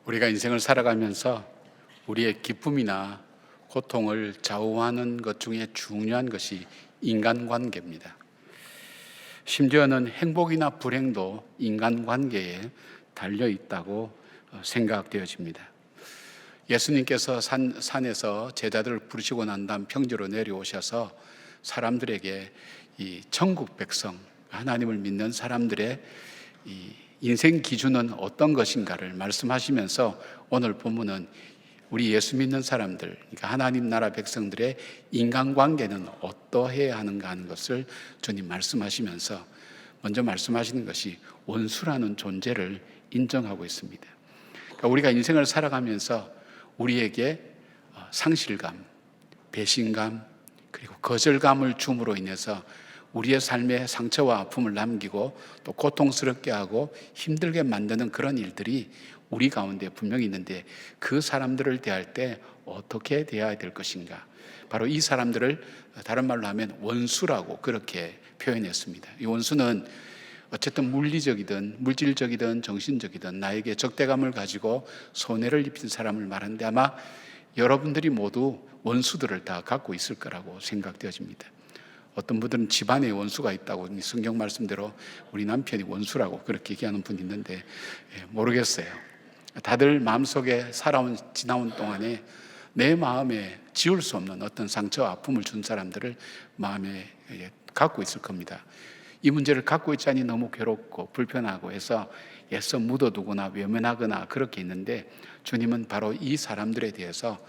우리가 인생을 살아가면서 우리의 기쁨이나 고통을 좌우하는 것 중에 중요한 것이 인간관계입니다. 심지어는 행복이나 불행도 인간관계에 달려 있다고 생각되어집니다. 예수님께서 산에서 제자들을 부르시고 난 다음 평지로 내려오셔서 사람들에게 이 천국 백성, 하나님을 믿는 사람들의 이 인생 기준은 어떤 것인가를 말씀하시면서 오늘 본문은 우리 예수 믿는 사람들, 그러니까 하나님 나라 백성들의 인간관계는 어떠해야 하는가 하는 것을 주님 말씀하시면서 먼저 말씀하시는 것이 원수라는 존재를 인정하고 있습니다. 그러니까 우리가 인생을 살아가면서 우리에게 상실감, 배신감, 그리고 거절감을 줌으로 인해서 우리의 삶에 상처와 아픔을 남기고 또 고통스럽게 하고 힘들게 만드는 그런 일들이 우리 가운데 분명히 있는데 그 사람들을 대할 때 어떻게 대해야 될 것인가? 바로 이 사람들을 다른 말로 하면 원수라고 그렇게 표현했습니다. 이 원수는 어쨌든 물리적이든 물질적이든 정신적이든 나에게 적대감을 가지고 손해를 입힌 사람을 말하는데 아마 여러분들이 모두 원수들을 다 갖고 있을 거라고 생각되어집니다. 어떤 분들은 집안에 원수가 있다고 성경 말씀대로 우리 남편이 원수라고 그렇게 얘기하는 분이 있는데 모르겠어요. 다들 마음속에 지나온 동안에 내 마음에 지울 수 없는 어떤 상처와 아픔을 준 사람들을 마음에 갖고 있을 겁니다. 이 문제를 갖고 있자니 너무 괴롭고 불편하고 해서 애써 묻어두거나 외면하거나 그렇게 있는데 주님은 바로 이 사람들에 대해서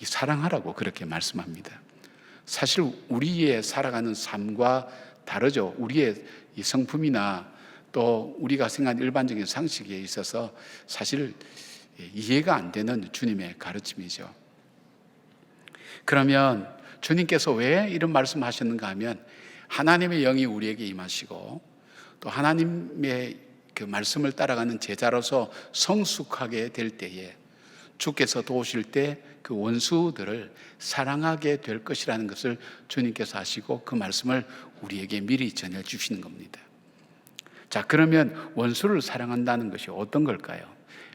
사랑하라고 그렇게 말씀합니다. 사실 우리의 살아가는 삶과 다르죠. 우리의 이 성품이나 또 우리가 생각하는 일반적인 상식에 있어서 사실 이해가 안 되는 주님의 가르침이죠. 그러면 주님께서 왜 이런 말씀하셨는가 하면 하나님의 영이 우리에게 임하시고 또 하나님의 그 말씀을 따라가는 제자로서 성숙하게 될 때에 주께서 도우실 때 그 원수들을 사랑하게 될 것이라는 것을 주님께서 아시고 그 말씀을 우리에게 미리 전해주시는 겁니다. 자, 그러면 원수를 사랑한다는 것이 어떤 걸까요?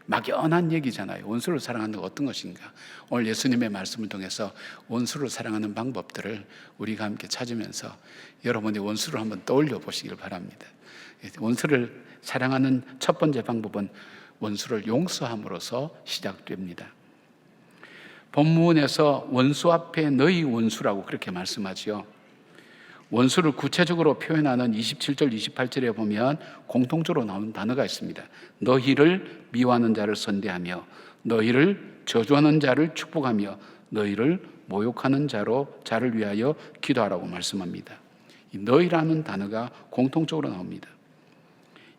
막연한 얘기잖아요. 원수를 사랑하는 건 어떤 것인가? 오늘 예수님의 말씀을 통해서 원수를 사랑하는 방법들을 우리가 함께 찾으면서 여러분의 원수를 한번 떠올려 보시길 바랍니다. 원수를 사랑하는 첫 번째 방법은 원수를 용서함으로써 시작됩니다. 본문에서 원수 앞에 너희 원수라고 그렇게 말씀하지요. 원수를 구체적으로 표현하는 27절, 28절에 보면 공통적으로 나오는 단어가 있습니다. 너희를 미워하는 자를 선대하며 너희를 저주하는 자를 축복하며 너희를 모욕하는 자를 위하여 기도하라고 말씀합니다. 이 너희라는 단어가 공통적으로 나옵니다.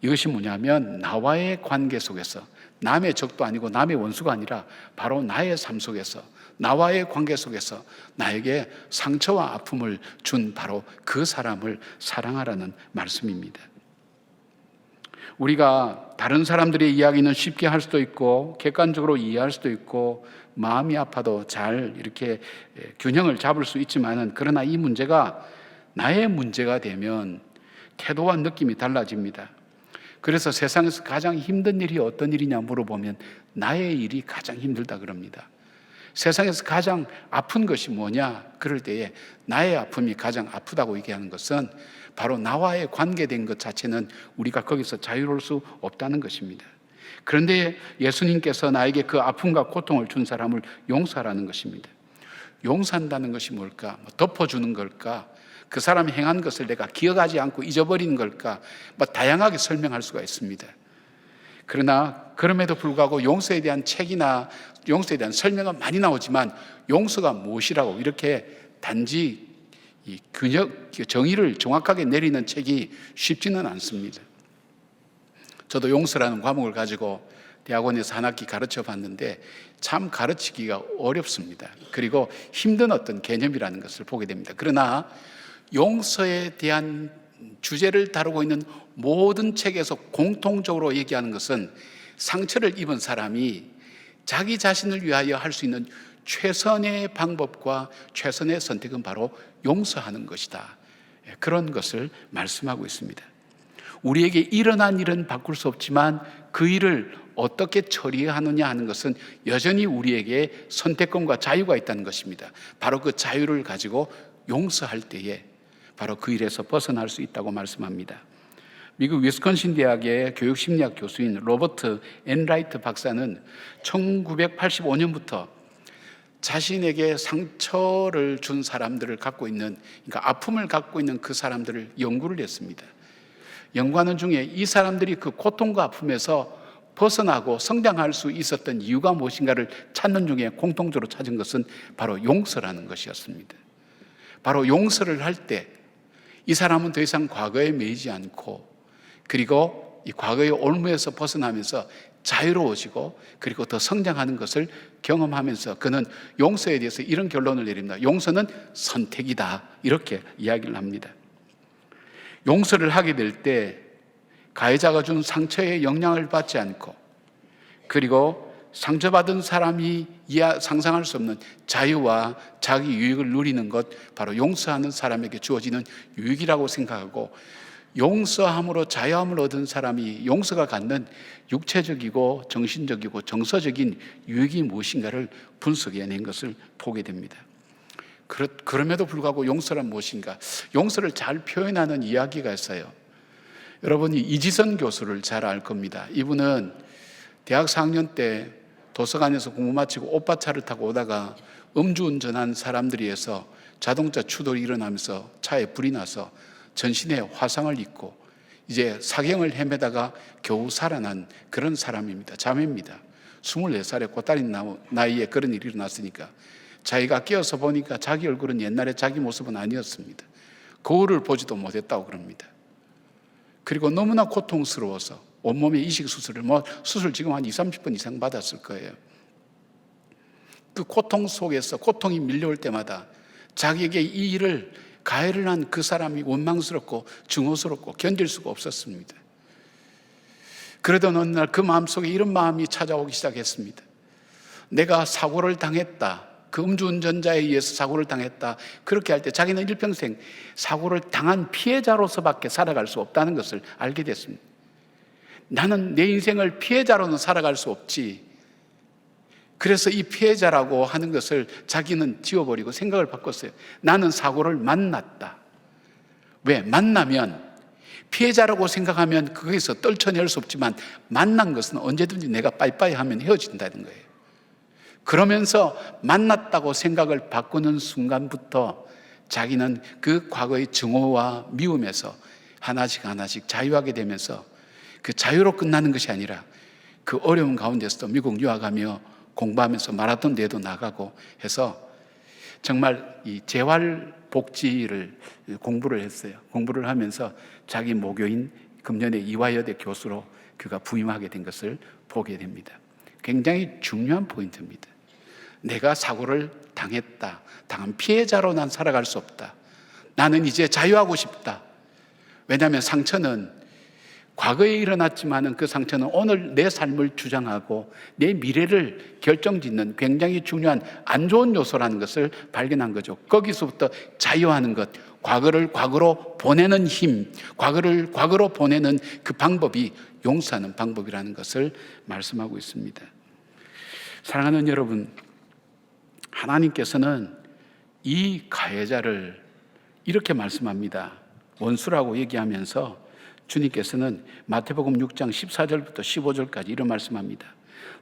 이것이 뭐냐면 나와의 관계 속에서 남의 적도 아니고 남의 원수가 아니라 바로 나의 삶 속에서 나와의 관계 속에서 나에게 상처와 아픔을 준 바로 그 사람을 사랑하라는 말씀입니다. 우리가 다른 사람들의 이야기는 쉽게 할 수도 있고 객관적으로 이해할 수도 있고 마음이 아파도 잘 이렇게 균형을 잡을 수 있지만은 그러나 이 문제가 나의 문제가 되면 태도와 느낌이 달라집니다. 그래서 세상에서 가장 힘든 일이 어떤 일이냐 물어보면 나의 일이 가장 힘들다 그럽니다. 세상에서 가장 아픈 것이 뭐냐? 그럴 때에 나의 아픔이 가장 아프다고 얘기하는 것은 바로 나와의 관계된 것 자체는 우리가 거기서 자유로울 수 없다는 것입니다. 그런데 예수님께서 나에게 그 아픔과 고통을 준 사람을 용서하라는 것입니다. 용서한다는 것이 뭘까? 덮어주는 걸까? 그 사람이 행한 것을 내가 기억하지 않고 잊어버리는 걸까? 다양하게 설명할 수가 있습니다. 그러나 그럼에도 불구하고 용서에 대한 책이나 용서에 대한 설명은 많이 나오지만 용서가 무엇이라고 이렇게 단지 이 정의를 정확하게 내리는 책이 쉽지는 않습니다. 저도 용서라는 과목을 가지고 대학원에서 한 학기 가르쳐 봤는데 참 가르치기가 어렵습니다. 그리고 힘든 어떤 개념이라는 것을 보게 됩니다. 그러나 용서에 대한 주제를 다루고 있는 모든 책에서 공통적으로 얘기하는 것은 상처를 입은 사람이 자기 자신을 위하여 할 수 있는 최선의 방법과 최선의 선택은 바로 용서하는 것이다. 그런 것을 말씀하고 있습니다. 우리에게 일어난 일은 바꿀 수 없지만 그 일을 어떻게 처리하느냐 하는 것은 여전히 우리에게 선택권과 자유가 있다는 것입니다. 바로 그 자유를 가지고 용서할 때에 바로 그 일에서 벗어날 수 있다고 말씀합니다. 미국 위스콘신 대학의 교육심리학 교수인 로버트 엔라이트 박사는 1985년부터 자신에게 상처를 준 사람들을 갖고 있는, 그러니까 아픔을 갖고 있는 그 사람들을 연구를 했습니다. 연구하는 중에 이 사람들이 그 고통과 아픔에서 벗어나고 성장할 수 있었던 이유가 무엇인가를 찾는 중에 공통적으로 찾은 것은 바로 용서라는 것이었습니다. 바로 용서를 할 때 이 사람은 더 이상 과거에 매이지 않고, 그리고 이 과거의 올무에서 벗어나면서 자유로워지고, 그리고 더 성장하는 것을 경험하면서 그는 용서에 대해서 이런 결론을 내립니다. 용서는 선택이다, 이렇게 이야기를 합니다. 용서를 하게 될 때 가해자가 준 상처에 영향을 받지 않고, 그리고 상처받은 사람이 상상할 수 없는 자유와 자기 유익을 누리는 것, 바로 용서하는 사람에게 주어지는 유익이라고 생각하고, 용서함으로 자유함을 얻은 사람이 용서가 갖는 육체적이고 정신적이고 정서적인 유익이 무엇인가를 분석해낸 것을 보게 됩니다. 그럼에도 불구하고 용서란 무엇인가? 용서를 잘 표현하는 이야기가 있어요. 여러분이 이지선 교수를 잘 알 겁니다. 이분은 대학 4학년 때 도서관에서 공부 마치고 오빠차를 타고 오다가 음주운전한 사람들에 의해서 자동차 추돌이 일어나면서 차에 불이 나서 전신에 화상을 입고 이제 사경을 헤매다가 겨우 살아난 그런 사람입니다. 자매입니다. 24살의 꽃다리 나이에 그런 일이 일어났으니까 자기가 깨어서 보니까 자기 얼굴은 옛날에 자기 모습은 아니었습니다. 거울을 보지도 못했다고 그럽니다. 그리고 너무나 고통스러워서 온몸에 이식수술을, 수술 지금 한 20-30번 이상 받았을 거예요. 그 고통 속에서 고통이 밀려올 때마다 자기에게 이 일을 가해를 한 그 사람이 원망스럽고 증오스럽고 견딜 수가 없었습니다. 그러던 어느 날 그 마음속에 이런 마음이 찾아오기 시작했습니다. 내가 사고를 당했다, 그 음주운전자에 의해서 사고를 당했다, 그렇게 할 때 자기는 일평생 사고를 당한 피해자로서밖에 살아갈 수 없다는 것을 알게 됐습니다. 나는 내 인생을 피해자로는 살아갈 수 없지. 그래서 이 피해자라고 하는 것을 자기는 지워버리고 생각을 바꿨어요. 나는 사고를 만났다. 왜? 만나면 피해자라고 생각하면 거기서 떨쳐낼 수 없지만 만난 것은 언제든지 내가 빠이빠이 하면 헤어진다는 거예요. 그러면서 만났다고 생각을 바꾸는 순간부터 자기는 그 과거의 증오와 미움에서 하나씩 하나씩 자유하게 되면서 그 자유로 끝나는 것이 아니라 그 어려운 가운데서도 미국 유학하며 공부하면서 마라톤 대회도 나가고 해서 정말 이 재활복지를 공부를 했어요. 공부를 하면서 자기 모교인 금년에 이화여대 교수로 그가 부임하게 된 것을 보게 됩니다. 굉장히 중요한 포인트입니다. 내가 사고를 당했다. 당한 피해자로 난 살아갈 수 없다. 나는 이제 자유하고 싶다. 왜냐하면 상처는 과거에 일어났지만 그 상처는 오늘 내 삶을 주장하고 내 미래를 결정짓는 굉장히 중요한 안 좋은 요소라는 것을 발견한 거죠. 거기서부터 자유하는 것, 과거를 과거로 보내는 힘, 과거를 과거로 보내는 그 방법이 용서하는 방법이라는 것을 말씀하고 있습니다. 사랑하는 여러분, 하나님께서는 이 가해자를 이렇게 말씀합니다. 원수라고 얘기하면서 주님께서는 마태복음 6장 14절부터 15절까지 이런 말씀합니다.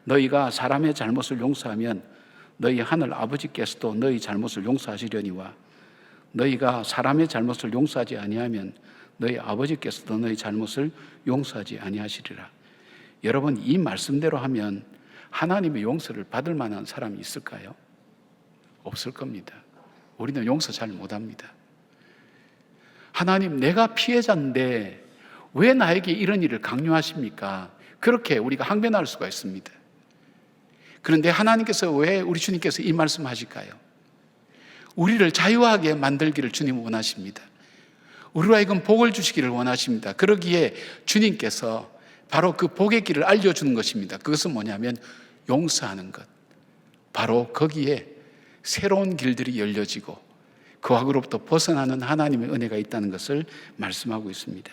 너희가 사람의 잘못을 용서하면 너희 하늘 아버지께서도 너희 잘못을 용서하시려니와 너희가 사람의 잘못을 용서하지 아니하면 너희 아버지께서도 너희 잘못을 용서하지 아니하시리라. 여러분, 이 말씀대로 하면 하나님의 용서를 받을 만한 사람이 있을까요? 없을 겁니다. 우리는 용서 잘 못합니다. 하나님, 내가 피해자인데 왜 나에게 이런 일을 강요하십니까? 그렇게 우리가 항변할 수가 있습니다. 그런데 하나님께서 왜 우리 주님께서 이 말씀 하실까요? 우리를 자유하게 만들기를 주님은 원하십니다. 우리로 하여금 복을 주시기를 원하십니다. 그러기에 주님께서 바로 그 복의 길을 알려주는 것입니다. 그것은 뭐냐면 용서하는 것. 바로 거기에 새로운 길들이 열려지고 그 과거로부터 벗어나는 하나님의 은혜가 있다는 것을 말씀하고 있습니다.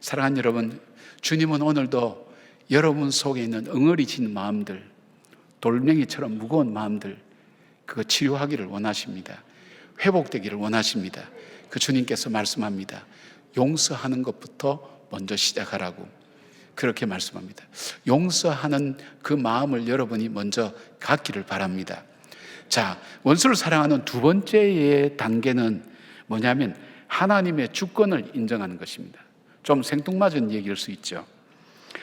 사랑하는 여러분, 주님은 오늘도 여러분 속에 있는 응어리진 마음들, 돌멩이처럼 무거운 마음들, 그거 치유하기를 원하십니다. 회복되기를 원하십니다. 그 주님께서 말씀합니다. 용서하는 것부터 먼저 시작하라고 그렇게 말씀합니다. 용서하는 그 마음을 여러분이 먼저 갖기를 바랍니다. 자, 원수를 사랑하는 두 번째의 단계는 뭐냐면 하나님의 주권을 인정하는 것입니다. 좀 생뚱맞은 얘기일 수 있죠.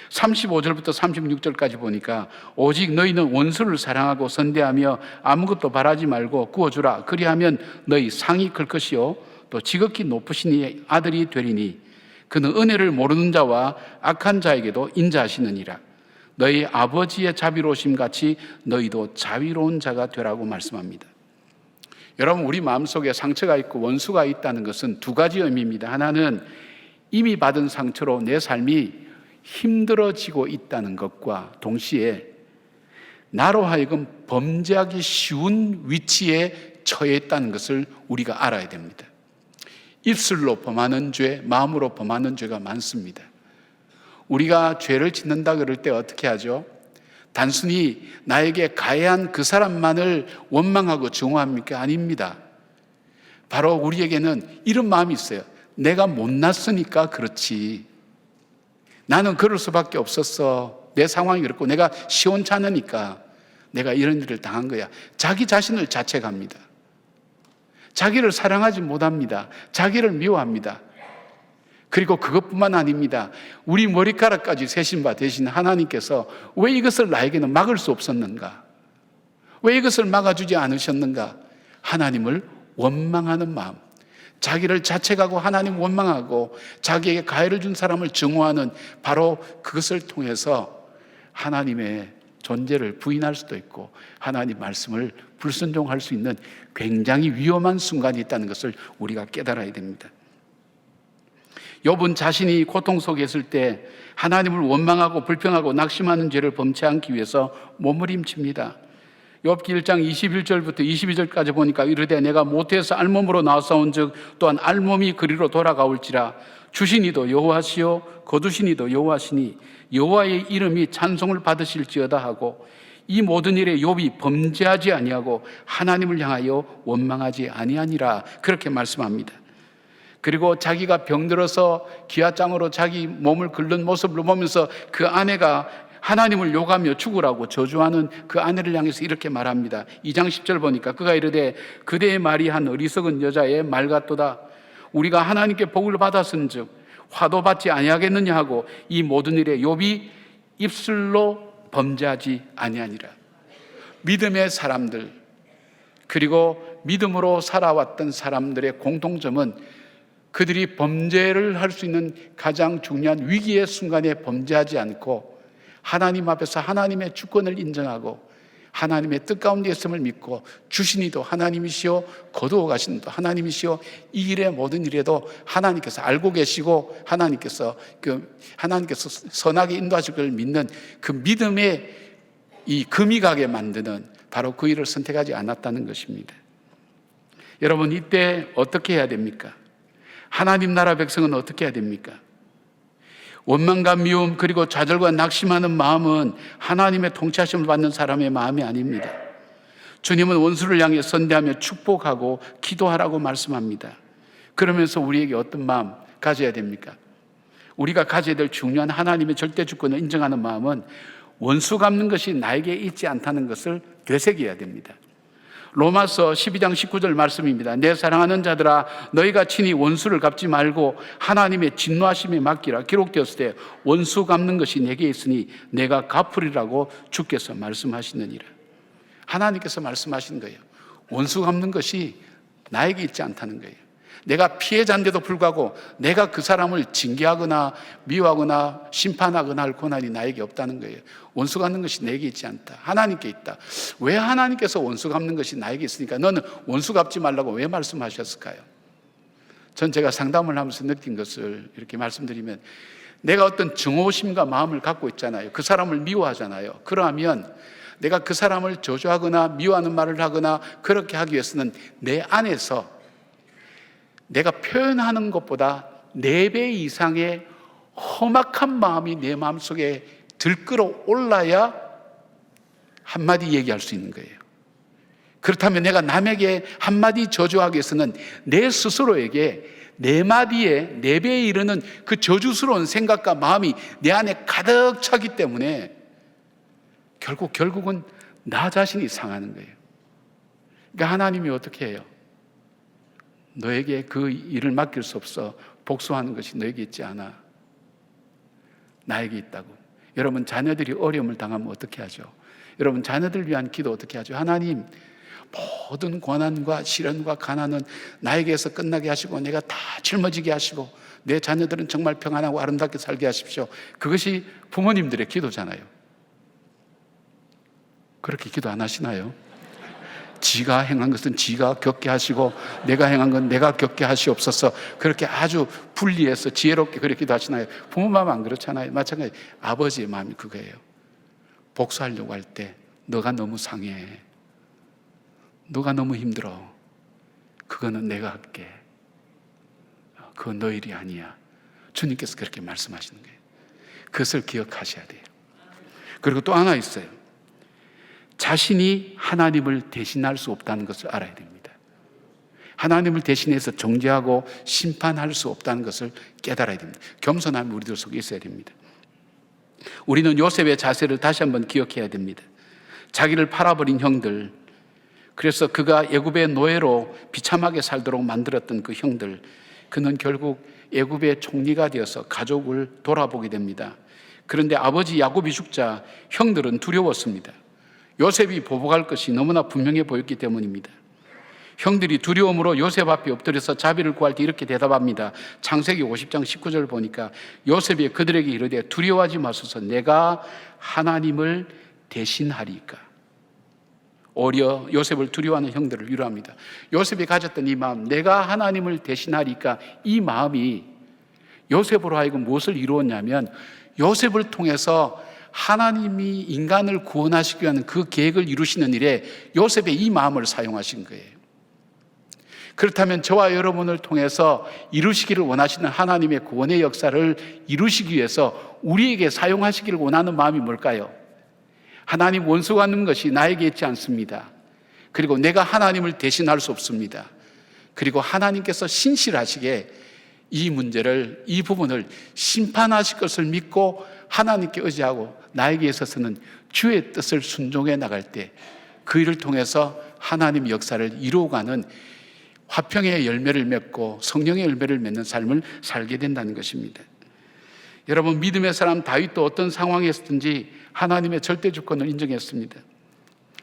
35절부터 36절까지 보니까 오직 너희는 원수를 사랑하고 선대하며 아무것도 바라지 말고 구워주라. 그리하면 너희 상이 클 것이요 또 지극히 높으신 이의 아들이 되리니 그는 은혜를 모르는 자와 악한 자에게도 인자하시느니라. 너희 아버지의 자비로우심 같이 너희도 자비로운 자가 되라고 말씀합니다. 여러분, 우리 마음속에 상처가 있고 원수가 있다는 것은 두 가지 의미입니다. 하나는 이미 받은 상처로 내 삶이 힘들어지고 있다는 것과 동시에 나로 하여금 범죄하기 쉬운 위치에 처해 있다는 것을 우리가 알아야 됩니다. 입술로 범하는 죄, 마음으로 범하는 죄가 많습니다. 우리가 죄를 짓는다 그럴 때 어떻게 하죠? 단순히 나에게 가해한 그 사람만을 원망하고 증오합니까? 아닙니다. 바로 우리에게는 이런 마음이 있어요. 내가 못났으니까 그렇지. 나는 그럴 수밖에 없었어. 내 상황이 그렇고 내가 시원찮으니까 내가 이런 일을 당한 거야. 자기 자신을 자책합니다. 자기를 사랑하지 못합니다. 자기를 미워합니다. 그리고 그것뿐만 아닙니다. 우리 머리카락까지 세신 바 되신 하나님께서 왜 이것을 나에게는 막을 수 없었는가? 왜 이것을 막아주지 않으셨는가? 하나님을 원망하는 마음, 자기를 자책하고 하나님 원망하고 자기에게 가해를 준 사람을 증오하는 바로 그것을 통해서 하나님의 존재를 부인할 수도 있고 하나님 말씀을 불순종할 수 있는 굉장히 위험한 순간이 있다는 것을 우리가 깨달아야 됩니다. 욥은 자신이 고통 속에 있을 때 하나님을 원망하고 불평하고 낙심하는 죄를 범치 않기 위해서 몸부림칩니다. 욥기 1장 21절부터 22절까지 보니까 이르되 내가 모태에서 알몸으로 나왔사온즉 또한 알몸이 그리로 돌아가올지라 주신 이도 여호와시요 거두신 이도 여호와시니 여호와의 이름이 찬송을 받으실지어다 하고 이 모든 일에 욥이 범죄하지 아니하고 하나님을 향하여 원망하지 아니하니라 그렇게 말씀합니다. 그리고 자기가 병들어서 기아장으로 자기 몸을 긁는 모습을 보면서 그 아내가 하나님을 욕하며 죽으라고 저주하는 그 아내를 향해서 이렇게 말합니다. 2장 10절 보니까 그가 이르되 그대의 말이 한 어리석은 여자의 말 같도다. 우리가 하나님께 복을 받았은즉 화도 받지 아니하겠느냐 하고 이 모든 일에 욥이 입술로 범죄하지 아니하니라. 믿음의 사람들 그리고 믿음으로 살아왔던 사람들의 공통점은 그들이 범죄를 할 수 있는 가장 중요한 위기의 순간에 범죄하지 않고 하나님 앞에서 하나님의 주권을 인정하고 하나님의 뜻 가운데 있음을 믿고 주신 이도 하나님이시오 거두어 가신 이도 하나님이시오 이 일의 모든 일에도 하나님께서 알고 계시고 하나님께서 선하게 인도하실 걸 믿는 그 믿음의 이 금이 가게 만드는 바로 그 일을 선택하지 않았다는 것입니다. 여러분, 이때 어떻게 해야 됩니까? 하나님 나라 백성은 어떻게 해야 됩니까? 원망과 미움 그리고 좌절과 낙심하는 마음은 하나님의 통치하심을 받는 사람의 마음이 아닙니다. 주님은 원수를 향해 선대하며 축복하고 기도하라고 말씀합니다. 그러면서 우리에게 어떤 마음 가져야 됩니까? 우리가 가져야 될 중요한 하나님의 절대 주권을 인정하는 마음은 원수 갚는 것이 나에게 있지 않다는 것을 되새겨야 됩니다. 로마서 12장 19절 말씀입니다. 내 사랑하는 자들아 너희가 친히 원수를 갚지 말고 하나님의 진노하심에 맡기라. 기록되었을 때 원수 갚는 것이 내게 있으니 내가 갚으리라고 주께서 말씀하시느니라. 하나님께서 말씀하신 거예요. 원수 갚는 것이 나에게 있지 않다는 거예요. 내가 피해자인데도 불구하고 내가 그 사람을 징계하거나 미워하거나 심판하거나 할 권한이 나에게 없다는 거예요. 원수 갚는 것이 내게 있지 않다. 하나님께 있다. 왜 하나님께서 원수 갚는 것이 나에게 있으니까 너는 원수 갚지 말라고 왜 말씀하셨을까요? 전 제가 상담을 하면서 느낀 것을 이렇게 말씀드리면 내가 어떤 증오심과 마음을 갖고 있잖아요. 그 사람을 미워하잖아요. 그러면 내가 그 사람을 저주하거나 미워하는 말을 하거나 그렇게 하기 위해서는 내 안에서 내가 표현하는 것보다 4배 이상의 험악한 마음이 내 마음속에 들끓어 올라야 한마디 얘기할 수 있는 거예요. 그렇다면 내가 남에게 한마디 저주하기 위해서는 내 스스로에게 네 마디에 네 배에 이르는 그 저주스러운 생각과 마음이 내 안에 가득 차기 때문에 결국은 나 자신이 상하는 거예요. 그러니까 하나님이 어떻게 해요? 너에게 그 일을 맡길 수 없어. 복수하는 것이 너에게 있지 않아. 나에게 있다고. 여러분, 자녀들이 어려움을 당하면 어떻게 하죠? 여러분, 자녀들 위한 기도 어떻게 하죠? 하나님, 모든 고난과 시련과 가난은 나에게서 끝나게 하시고 내가 다 짊어지게 하시고 내 자녀들은 정말 평안하고 아름답게 살게 하십시오. 그것이 부모님들의 기도잖아요. 그렇게 기도 안 하시나요? 지가 행한 것은 지가 겪게 하시고 내가 행한 건 내가 겪게 하시옵소서. 그렇게 아주 분리해서 지혜롭게 그렇게 기도하시나요? 부모 마음 안 그렇잖아요. 마찬가지 아버지의 마음이 그거예요. 복수하려고 할 때 너가 너무 상해, 너가 너무 힘들어, 그거는 내가 할게, 그건 너 일이 아니야. 주님께서 그렇게 말씀하시는 거예요. 그것을 기억하셔야 돼요. 그리고 또 하나 있어요. 자신이 하나님을 대신할 수 없다는 것을 알아야 됩니다. 하나님을 대신해서 정죄하고 심판할 수 없다는 것을 깨달아야 됩니다. 겸손함이 우리들 속에 있어야 됩니다. 우리는 요셉의 자세를 다시 한번 기억해야 됩니다. 자기를 팔아버린 형들, 그래서 그가 애굽의 노예로 비참하게 살도록 만들었던 그 형들, 그는 결국 애굽의 총리가 되어서 가족을 돌아보게 됩니다. 그런데 아버지 야곱이 죽자 형들은 두려웠습니다. 요셉이 보복할 것이 너무나 분명해 보였기 때문입니다. 형들이 두려움으로 요셉 앞에 엎드려서 자비를 구할 때 이렇게 대답합니다. 창세기 50장 19절 보니까 요셉이 그들에게 이르되 두려워하지 마소서, 내가 하나님을 대신하리까. 오히려 요셉을 두려워하는 형들을 위로합니다. 요셉이 가졌던 이 마음, 내가 하나님을 대신하리까, 이 마음이 요셉으로 하여금 무엇을 이루었냐면 요셉을 통해서 하나님이 인간을 구원하시기 위한 그 계획을 이루시는 일에 요셉의 이 마음을 사용하신 거예요. 그렇다면 저와 여러분을 통해서 이루시기를 원하시는 하나님의 구원의 역사를 이루시기 위해서 우리에게 사용하시기를 원하는 마음이 뭘까요? 하나님 원수 갖는 것이 나에게 있지 않습니다. 그리고 내가 하나님을 대신할 수 없습니다. 그리고 하나님께서 신실하시게 이 문제를, 이 부분을 심판하실 것을 믿고 하나님께 의지하고 나에게 있어서는 주의 뜻을 순종해 나갈 때 그 일을 통해서 하나님의 역사를 이루어가는 화평의 열매를 맺고 성령의 열매를 맺는 삶을 살게 된다는 것입니다. 여러분, 믿음의 사람 다윗도 어떤 상황에서든지 하나님의 절대 주권을 인정했습니다.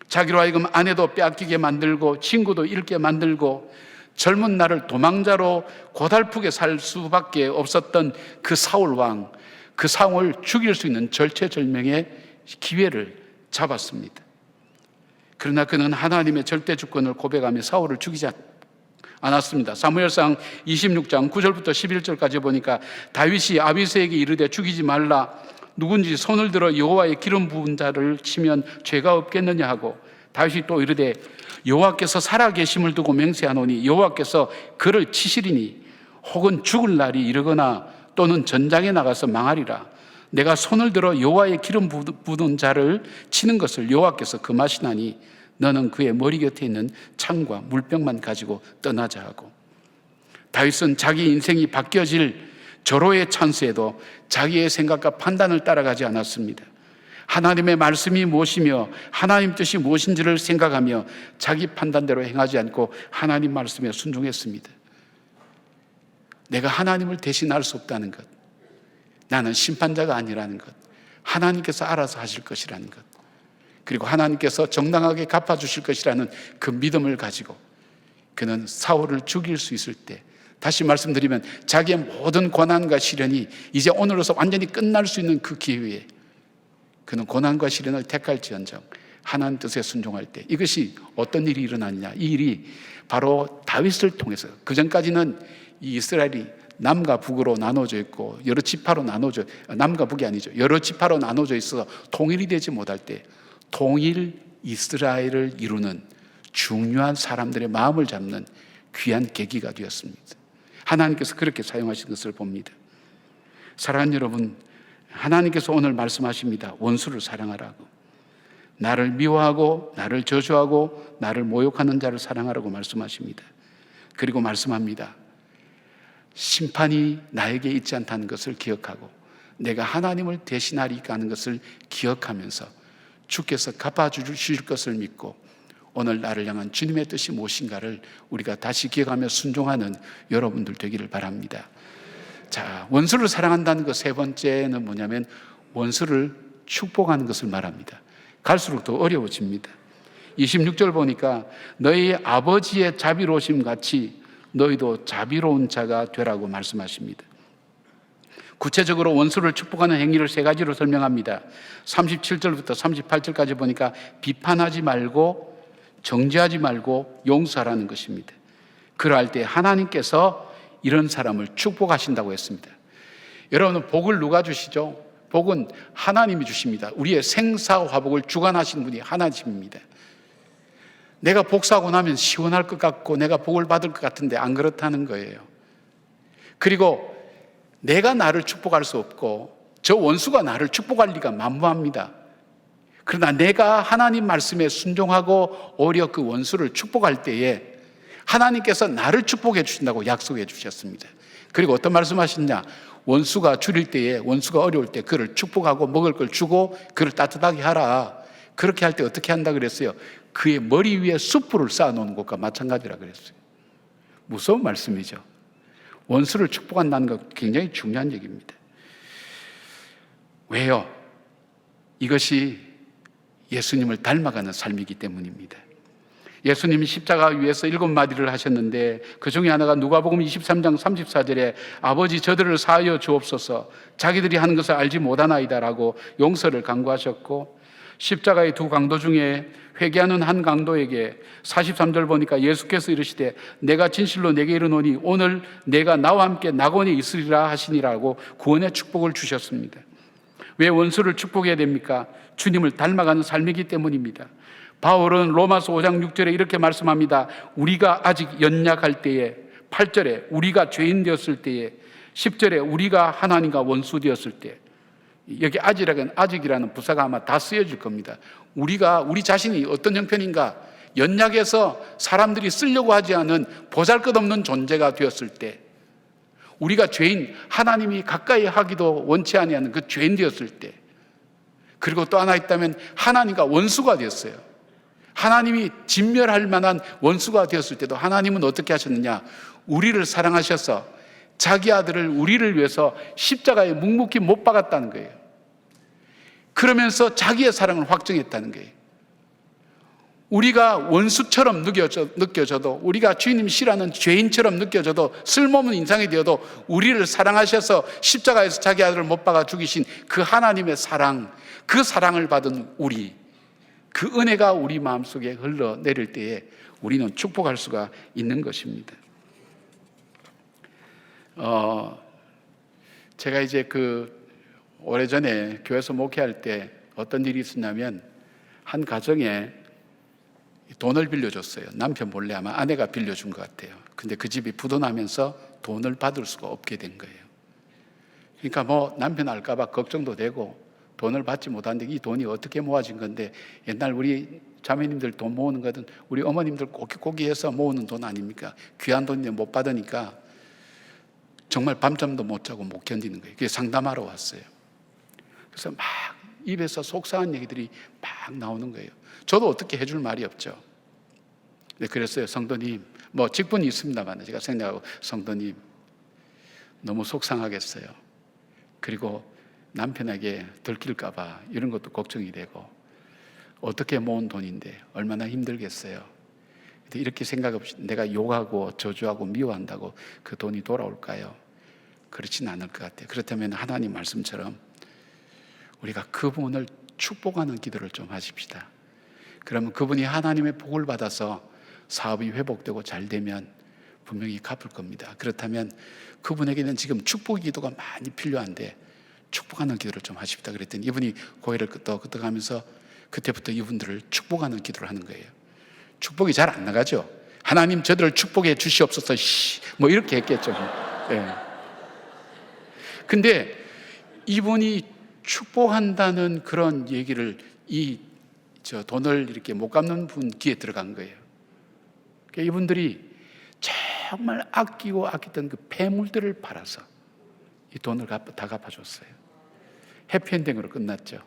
자기로 하여금 아내도 빼앗기게 만들고 친구도 잃게 만들고 젊은 날을 도망자로 고달프게 살 수밖에 없었던 그 사울 왕, 그 사울을 죽일 수 있는 절체절명의 기회를 잡았습니다. 그러나 그는 하나님의 절대 주권을 고백하며 사울을 죽이지 않았습니다. 사무엘상 26장 9절부터 11절까지 보니까 다윗이 아비새에게 이르되 죽이지 말라, 누군지 손을 들어 여호와의 기름 부은 자를 치면 죄가 없겠느냐 하고, 다윗이 또 이르되 여호와께서 살아계심을 두고 맹세하노니 여호와께서 그를 치시리니 혹은 죽을 날이 이르거나 또는 전장에 나가서 망하리라. 내가 손을 들어 여호와의 기름 부은 자를 치는 것을 여호와께서 금하시나니 너는 그의 머리 곁에 있는 창과 물병만 가지고 떠나자 하고, 다윗은 자기 인생이 바뀌어질 절호의 찬스에도 자기의 생각과 판단을 따라가지 않았습니다. 하나님의 말씀이 무엇이며 하나님 뜻이 무엇인지를 생각하며 자기 판단대로 행하지 않고 하나님 말씀에 순종했습니다. 내가 하나님을 대신할 수 없다는 것, 나는 심판자가 아니라는 것, 하나님께서 알아서 하실 것이라는 것, 그리고 하나님께서 정당하게 갚아주실 것이라는 그 믿음을 가지고 그는 사울을 죽일 수 있을 때, 다시 말씀드리면 자기의 모든 고난과 시련이 이제 오늘로서 완전히 끝날 수 있는 그 기회에 그는 고난과 시련을 택할지언정 하나님 뜻에 순종할 때 이것이 어떤 일이 일어나느냐, 이 일이 바로 다윗을 통해서, 그 전까지는 이 이스라엘이 남과 북으로 나눠져 있고 여러 지파로 나눠져, 남과 북이 아니죠, 여러 지파로 나눠져 있어서 통일이 되지 못할 때 통일 이스라엘을 이루는 중요한 사람들의 마음을 잡는 귀한 계기가 되었습니다. 하나님께서 그렇게 사용하신 것을 봅니다. 사랑하는 여러분, 하나님께서 오늘 말씀하십니다. 원수를 사랑하라고. 나를 미워하고 나를 저주하고 나를 모욕하는 자를 사랑하라고 말씀하십니다. 그리고 말씀합니다. 심판이 나에게 있지 않다는 것을 기억하고 내가 하나님을 대신하리까 하는 것을 기억하면서 주께서 갚아주실 것을 믿고 오늘 나를 향한 주님의 뜻이 무엇인가를 우리가 다시 기억하며 순종하는 여러분들 되기를 바랍니다. 자, 원수를 사랑한다는 것 세 번째는 뭐냐면 원수를 축복하는 것을 말합니다. 갈수록 더 어려워집니다. 26절 보니까 너희 아버지의 자비로우심 같이 너희도 자비로운 자가 되라고 말씀하십니다. 구체적으로 원수를 축복하는 행위를 세 가지로 설명합니다. 37절부터 38절까지 보니까 비판하지 말고 정죄하지 말고 용서하라는 것입니다. 그러할 때 하나님께서 이런 사람을 축복하신다고 했습니다. 여러분, 복을 누가 주시죠? 복은 하나님이 주십니다. 우리의 생사화복을 주관하신 분이 하나님입니다. 내가 복사하고 나면 시원할 것 같고 내가 복을 받을 것 같은데 안 그렇다는 거예요. 그리고 내가 나를 축복할 수 없고 저 원수가 나를 축복할 리가 만무합니다. 그러나 내가 하나님 말씀에 순종하고 오히려 그 원수를 축복할 때에 하나님께서 나를 축복해 주신다고 약속해 주셨습니다. 그리고 어떤 말씀하셨냐? 원수가 줄일 때에, 원수가 어려울 때 그를 축복하고 먹을 걸 주고 그를 따뜻하게 하라. 그렇게 할 때 어떻게 한다 그랬어요? 그의 머리 위에 숯불을 쌓아놓는 것과 마찬가지라 그랬어요. 무서운 말씀이죠. 원수를 축복한다는 것 굉장히 중요한 얘기입니다. 왜요? 이것이 예수님을 닮아가는 삶이기 때문입니다. 예수님이 십자가 위에서 7마디를 하셨는데 그 중에 하나가 누가복음 23장 34절에 아버지 저들을 사하여 주옵소서 자기들이 하는 것을 알지 못하나이다라고 용서를 간구하셨고, 십자가의 두 강도 중에 회개하는 한 강도에게 43절 보니까 예수께서 이르시되 내가 진실로 내게 이르노니 오늘 내가 나와 함께 낙원에 있으리라 하시니라고 구원의 축복을 주셨습니다. 왜 원수를 축복해야 됩니까? 주님을 닮아가는 삶이기 때문입니다. 바울은 로마서 5장 6절에 이렇게 말씀합니다. 우리가 아직 연약할 때에, 8절에 우리가 죄인 되었을 때에, 10절에 우리가 하나님과 원수 되었을 때, 여기 아직이라는 부사가 아마 다 쓰여질 겁니다. 우리 자신이 어떤 형편인가, 연약해서 사람들이 쓰려고 하지 않은 보잘것없는 존재가 되었을 때, 우리가 죄인, 하나님이 가까이 하기도 원치 아니하는 그 죄인 되었을 때, 그리고 또 하나 있다면 하나님과 원수가 되었어요. 하나님이 진멸할 만한 원수가 되었을 때도 하나님은 어떻게 하셨느냐? 우리를 사랑하셔서 자기 아들을 우리를 위해서 십자가에 묵묵히 못 박았다는 거예요. 그러면서 자기의 사랑을 확증했다는 거예요. 우리가 원수처럼 느껴져도, 우리가 주님 싫어하는 죄인처럼 느껴져도, 쓸모없는 인상이 되어도 우리를 사랑하셔서 십자가에서 자기 아들을 못 박아 죽이신 그 하나님의 사랑, 그 사랑을 받은 우리, 그 은혜가 우리 마음속에 흘러내릴 때에 우리는 축복할 수가 있는 것입니다. 제가 이제 오래전에 교회에서 목회할 때 어떤 일이 있었냐면, 한 가정에 돈을 빌려줬어요. 남편 몰래 아마 아내가 빌려준 것 같아요. 근데 그 집이 부도나면서 돈을 받을 수가 없게 된 거예요. 그러니까 남편 알까봐 걱정도 되고 돈을 받지 못하는데 이 돈이 어떻게 모아진 건데, 옛날 우리 자매님들 돈 모으는 것은 우리 어머님들 고기해서 모으는 돈 아닙니까? 귀한 돈인데 못 받으니까 정말 밤잠도 못 자고 못 견디는 거예요. 그게 상담하러 왔어요. 그래서 막 입에서 속상한 얘기들이 막 나오는 거예요. 저도 어떻게 해줄 말이 없죠. 네, 그랬어요. 성도님, 직분이 있습니다만 제가 생각하고, 성도님 너무 속상하겠어요. 그리고 남편에게 들킬까 봐 이런 것도 걱정이 되고, 어떻게 모은 돈인데 얼마나 힘들겠어요. 이렇게 생각 없이 내가 욕하고 저주하고 미워한다고 그 돈이 돌아올까요? 그렇진 않을 것 같아요. 그렇다면 하나님 말씀처럼 우리가 그분을 축복하는 기도를 좀 하십시다. 그러면 그분이 하나님의 복을 받아서 사업이 회복되고 잘 되면 분명히 갚을 겁니다. 그렇다면 그분에게는 지금 축복의 기도가 많이 필요한데 축복하는 기도를 좀 하십시다. 그랬더니 이분이 고개를 끄덕끄덕하면서 그때부터 이분들을 축복하는 기도를 하는 거예요. 축복이 잘 안 나가죠. 하나님 저들을 축복해 주시옵소서 이렇게 했겠죠. 네. 근데 이분이 축복한다는 그런 얘기를 돈을 이렇게 못 갚는 분 귀에 들어간 거예요. 그러니까 이분들이 정말 아끼고 아꼈던 그 폐물들을 팔아서 이 돈을 다 갚아줬어요. 해피엔딩으로 끝났죠.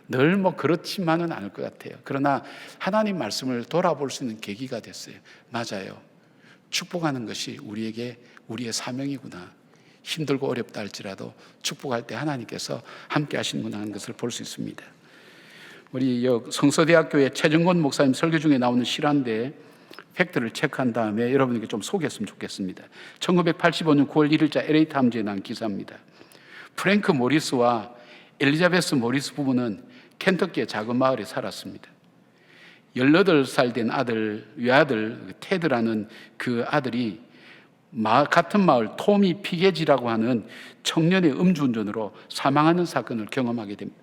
늘 뭐 그렇지만은 않을 것 같아요. 그러나 하나님 말씀을 돌아볼 수 있는 계기가 됐어요. 맞아요. 축복하는 것이 우리의 사명이구나. 힘들고 어렵다 할지라도 축복할 때 하나님께서 함께 하시는구나 하는 것을 볼 수 있습니다. 우리 성서대학교의 최정권 목사님 설교 중에 나오는 실화인데 팩트를 체크한 다음에 여러분에게 좀 소개했으면 좋겠습니다. 1985년 9월 1일자 LA 타임즈에 난 기사입니다. 프랭크 모리스와 엘리자베스 모리스 부부는 켄터키의 작은 마을에 살았습니다. 18살 된 외아들 테드라는 그 아들이 같은 마을 토미 피게지라고 하는 청년의 음주운전으로 사망하는 사건을 경험하게 됩니다.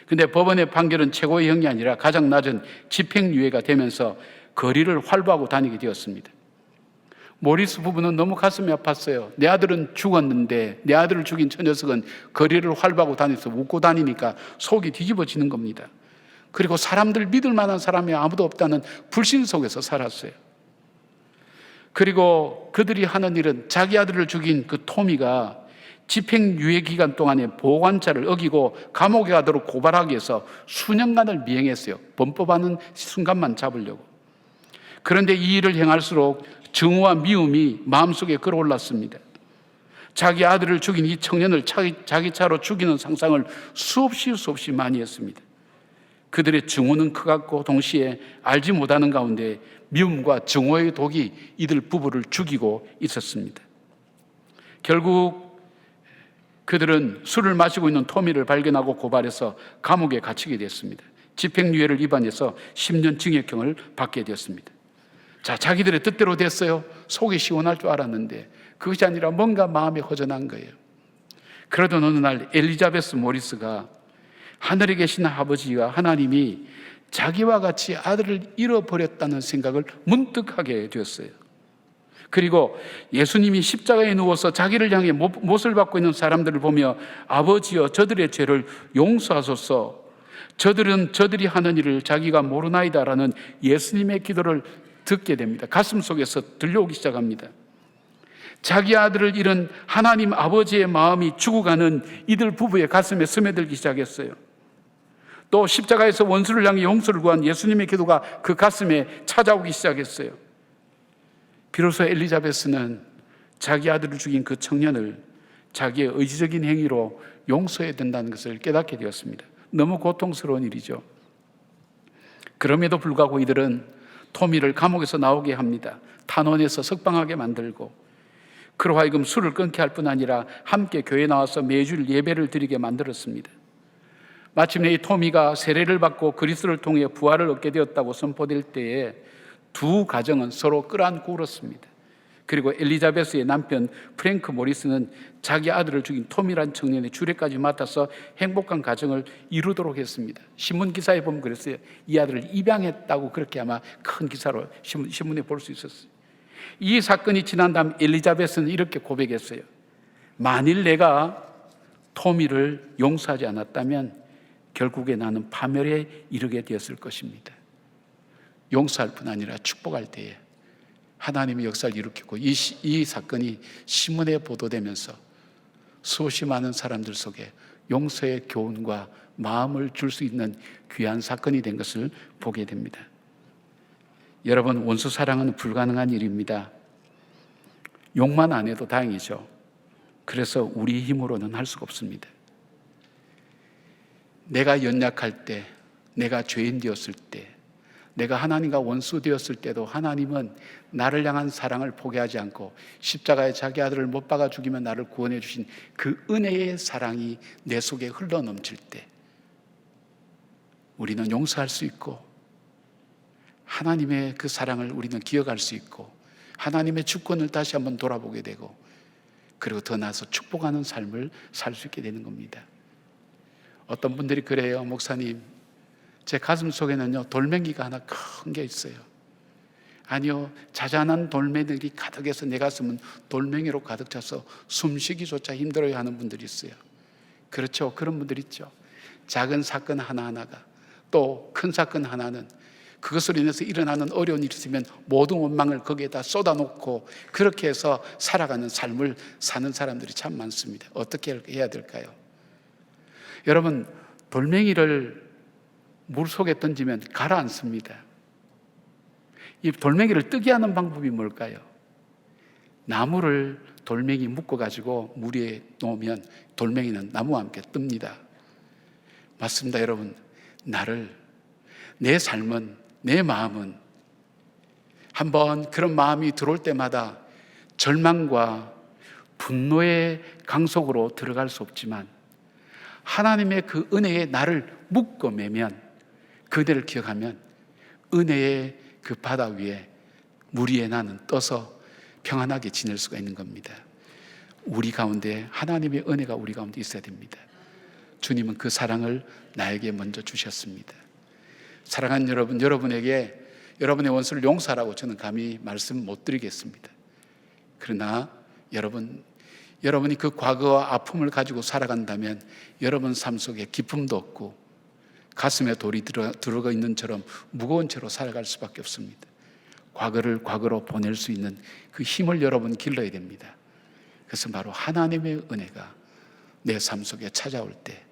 근데 법원의 판결은 최고의 형이 아니라 가장 낮은 집행유예가 되면서 거리를 활보하고 다니게 되었습니다. 모리스 부부는 너무 가슴이 아팠어요. 내 아들은 죽었는데 내 아들을 죽인 저 녀석은 거리를 활보하고 다니면서 웃고 다니니까 속이 뒤집어지는 겁니다. 그리고 사람들 믿을 만한 사람이 아무도 없다는 불신 속에서 살았어요. 그리고 그들이 하는 일은 자기 아들을 죽인 그 토미가 집행유예 기간 동안에 보호관찰을 어기고 감옥에 가도록 고발하기 위해서 수년간을 미행했어요. 범법하는 순간만 잡으려고. 그런데 이 일을 행할수록 증오와 미움이 마음속에 끌어올랐습니다. 자기 아들을 죽인 이 청년을 자기 차로 죽이는 상상을 수없이 많이 했습니다. 그들의 증오는 크갔고 동시에 알지 못하는 가운데 미움과 증오의 독이 이들 부부를 죽이고 있었습니다. 결국 그들은 술을 마시고 있는 토미를 발견하고 고발해서 감옥에 갇히게 됐습니다. 집행유예를 위반해서 10년 징역형을 받게 되었습니다. 자기들의 뜻대로 됐어요. 속이 시원할 줄 알았는데 그것이 아니라 뭔가 마음이 허전한 거예요. 그러던 어느 날 엘리자베스 모리스가 하늘에 계신 아버지와 하나님이 자기와 같이 아들을 잃어버렸다는 생각을 문득 하게 되었어요. 그리고 예수님이 십자가에 누워서 자기를 향해 못을 받고 있는 사람들을 보며 아버지여 저들의 죄를 용서하소서, 저들이 하는 일을 자기가 모르나이다라는 예수님의 기도를 듣게 됩니다. 가슴 속에서 들려오기 시작합니다. 자기 아들을 잃은 하나님 아버지의 마음이 죽어가는 이들 부부의 가슴에 스며들기 시작했어요. 또 십자가에서 원수를 향해 용서를 구한 예수님의 기도가 그 가슴에 찾아오기 시작했어요. 비로소 엘리자베스는 자기 아들을 죽인 그 청년을 자기의 의지적인 행위로 용서해야 된다는 것을 깨닫게 되었습니다. 너무 고통스러운 일이죠. 그럼에도 불구하고 이들은 토미를 감옥에서 나오게 합니다. 탄원해서 석방하게 만들고 그로 하여금 술을 끊게 할 뿐 아니라 함께 교회에 나와서 매주일 예배를 드리게 만들었습니다. 마침내 이 토미가 세례를 받고 그리스도를 통해 부활을 얻게 되었다고 선포될 때에 두 가정은 서로 끌어안고 울었습니다. 그리고 엘리자베스의 남편 프랭크 모리스는 자기 아들을 죽인 토미란 청년의 주례까지 맡아서 행복한 가정을 이루도록 했습니다. 신문 기사에 보면 그랬어요. 이 아들을 입양했다고 그렇게 아마 큰 기사로 신문에 볼 수 있었어요. 이 사건이 지난 다음 엘리자베스는 이렇게 고백했어요. 만일 내가 토미를 용서하지 않았다면 결국에 나는 파멸에 이르게 되었을 것입니다. 용서할 뿐 아니라 축복할 때에 하나님의 역사를 일으켰고 이 사건이 신문에 보도되면서 수없이 많은 사람들 속에 용서의 교훈과 마음을 줄 수 있는 귀한 사건이 된 것을 보게 됩니다. 여러분, 원수 사랑은 불가능한 일입니다. 욕만 안 해도 다행이죠. 그래서 우리 힘으로는 할 수가 없습니다. 내가 연약할 때, 내가 죄인 되었을 때, 내가 하나님과 원수 되었을 때도 하나님은 나를 향한 사랑을 포기하지 않고 십자가에 자기 아들을 못 박아 죽이며 나를 구원해 주신 그 은혜의 사랑이 내 속에 흘러 넘칠 때 우리는 용서할 수 있고 하나님의 그 사랑을 우리는 기억할 수 있고 하나님의 주권을 다시 한번 돌아보게 되고 그리고 더 나아서 축복하는 삶을 살 수 있게 되는 겁니다. 어떤 분들이 그래요. 목사님, 제 가슴 속에는요 돌멩이가 하나 큰 게 있어요. 아니요, 자잘한 돌멩이들이 가득해서 내 가슴은 돌멩이로 가득 차서 숨쉬기조차 힘들어하는 분들이 있어요. 그렇죠, 그런 분들 있죠. 작은 사건 하나하나가, 또 큰 사건 하나는 그것으로 인해서 일어나는 어려운 일이 있으면 모든 원망을 거기에다 쏟아놓고 그렇게 해서 살아가는 삶을 사는 사람들이 참 많습니다. 어떻게 해야 될까요? 여러분, 돌멩이를 물속에 던지면 가라앉습니다. 이 돌멩이를 뜨게 하는 방법이 뭘까요? 나무를 돌멩이 묶어가지고 물 위에 놓으면 돌멩이는 나무와 함께 뜹니다. 맞습니다, 여러분. 내 삶은, 내 마음은 한번 그런 마음이 들어올 때마다 절망과 분노의 강속으로 들어갈 수 없지만 하나님의 그 은혜에 나를 묶어매면, 그대를 기억하면 은혜의 그 바다 위에, 물 위에 나는 떠서 평안하게 지낼 수가 있는 겁니다. 우리 가운데 하나님의 은혜가 우리 가운데 있어야 됩니다. 주님은 그 사랑을 나에게 먼저 주셨습니다. 사랑하는 여러분, 여러분에게 여러분의 원수를 용서하라고 저는 감히 말씀 못 드리겠습니다. 그러나 여러분이 그 과거와 아픔을 가지고 살아간다면 여러분 삶 속에 기쁨도 없고 가슴에 돌이 들어가 있는 처럼 무거운 채로 살아갈 수밖에 없습니다. 과거를 과거로 보낼 수 있는 그 힘을 여러분 길러야 됩니다. 그래서 바로 하나님의 은혜가 내 삶 속에 찾아올 때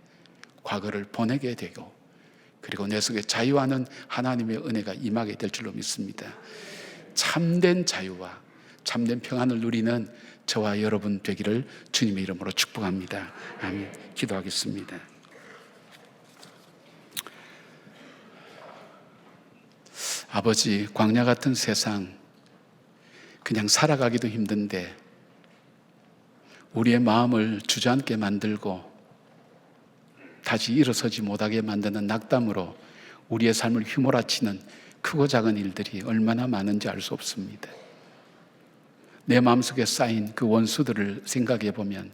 과거를 보내게 되고, 그리고 내 속에 자유하는 하나님의 은혜가 임하게 될 줄로 믿습니다. 참된 자유와 참된 평안을 누리는 저와 여러분 되기를 주님의 이름으로 축복합니다. 아멘. 기도하겠습니다. 아버지, 광야 같은 세상 그냥 살아가기도 힘든데 우리의 마음을 주저앉게 만들고 다시 일어서지 못하게 만드는 낙담으로 우리의 삶을 휘몰아치는 크고 작은 일들이 얼마나 많은지 알 수 없습니다. 내 마음속에 쌓인 그 원수들을 생각해 보면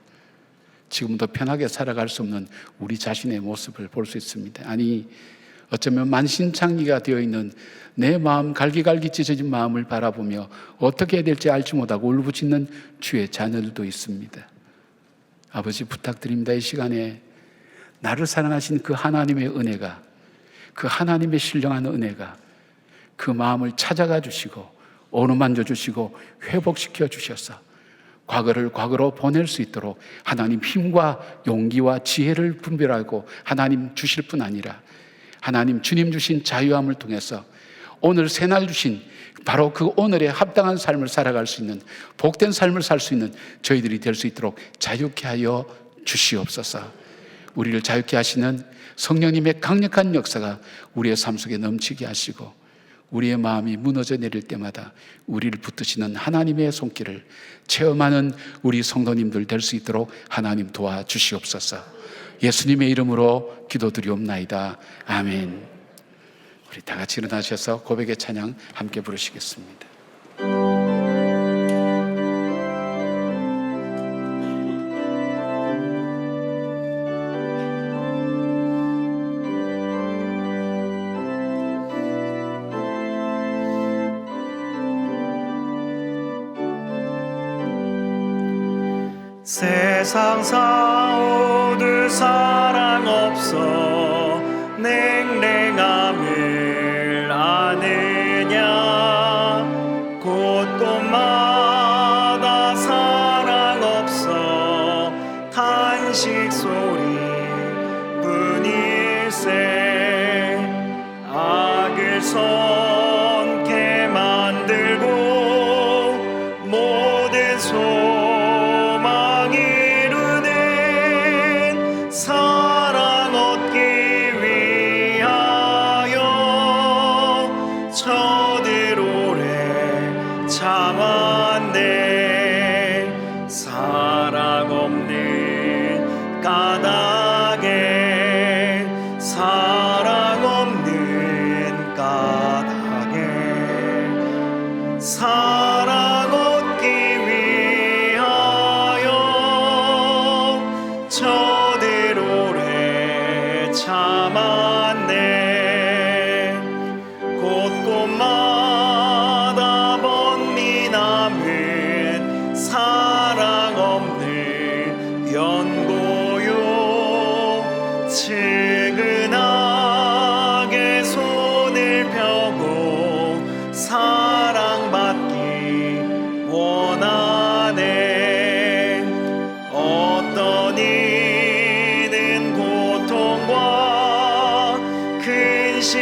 지금도 편하게 살아갈 수 없는 우리 자신의 모습을 볼 수 있습니다. 아니, 어쩌면 만신창이가 되어 있는 내 마음, 갈기갈기 찢어진 마음을 바라보며 어떻게 해야 될지 알지 못하고 울부짖는 주의 자녀들도 있습니다. 아버지, 부탁드립니다. 이 시간에 나를 사랑하신 그 하나님의 은혜가, 그 하나님의 신령한 은혜가 그 마음을 찾아가 주시고 어루만져 주시고 회복시켜 주셔서 과거를 과거로 보낼 수 있도록 하나님 힘과 용기와 지혜를 분별하고 하나님 주실 뿐 아니라 하나님 주님 주신 자유함을 통해서 오늘 새날 주신 바로 그 오늘에 합당한 삶을 살아갈 수 있는, 복된 삶을 살 수 있는 저희들이 될 수 있도록 자유케 하여 주시옵소서. 우리를 자유케 하시는 성령님의 강력한 역사가 우리의 삶 속에 넘치게 하시고, 우리의 마음이 무너져 내릴 때마다 우리를 붙드시는 하나님의 손길을 체험하는 우리 성도님들 될 수 있도록 하나님 도와주시옵소서. 예수님의 이름으로 기도드리옵나이다. 아멘. 우리 다 같이 일어나셔서 고백의 찬양 함께 부르시겠습니다. 세상 사오들 사랑 없어 냉랭함을 아느냐, 곳곳마다 사랑 없어 탄식 소리 뿐일세. 악을 선케 만들고 모든 소망 이루는 사랑 얻기 위하여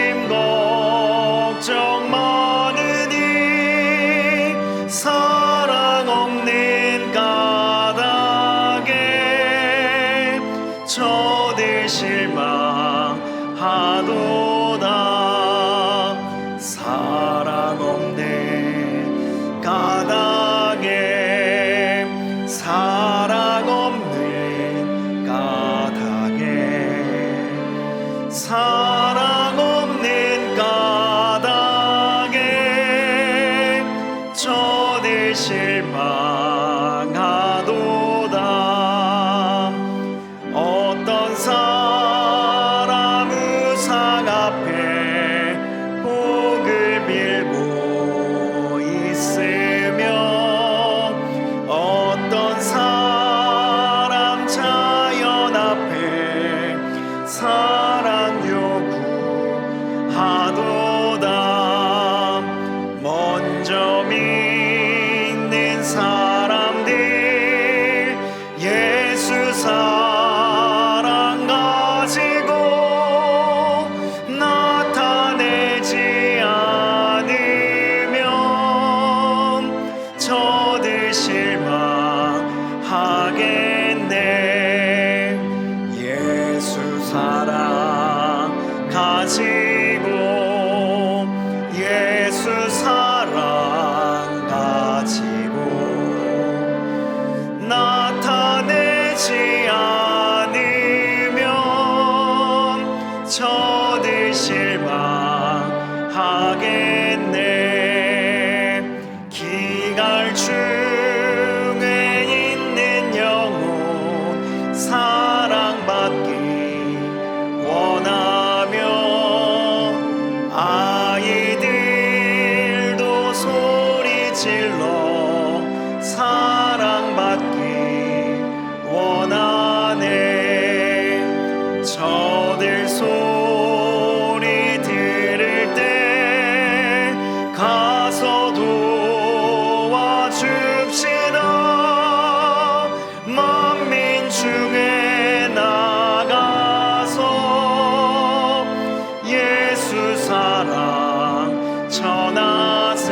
근심 걱정 많으니 사랑 없는 까닭에 저들 실망하도다. 사랑 없는 까닭에 사랑 없는 까닭에 사랑 없는 까닭에 저들 실망하도다. 어떤 사람 우상 앞에 복을 빌고 있으며 어떤 사람 자연 앞에 사랑 요구하도다. 먼저 믿는 사람들 예수 사랑 가지고 나타내지 않으면 저들 실망하겠네. 예수 사랑 가지고 예수 사랑 가지고 나타내지 않으면 저들 실망하겠네. 기갈 중에 있는 영혼 사랑받기 원하며 아이들도 소리 질러 사랑받기 원하네. 저들 소리 들을 때 가서 도와줍시다. 만민 중에 나가서 예수 사랑 전하세.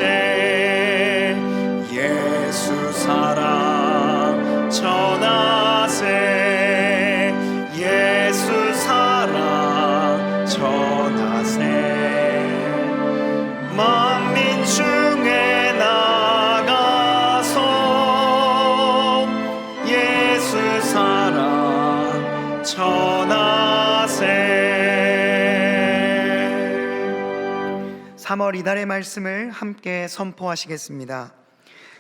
예수 사랑 전하세. 예수 사랑 전하세. 만민 중에 나가서 예수 사랑 전하세. 3월 이달의 말씀을 함께 선포하시겠습니다.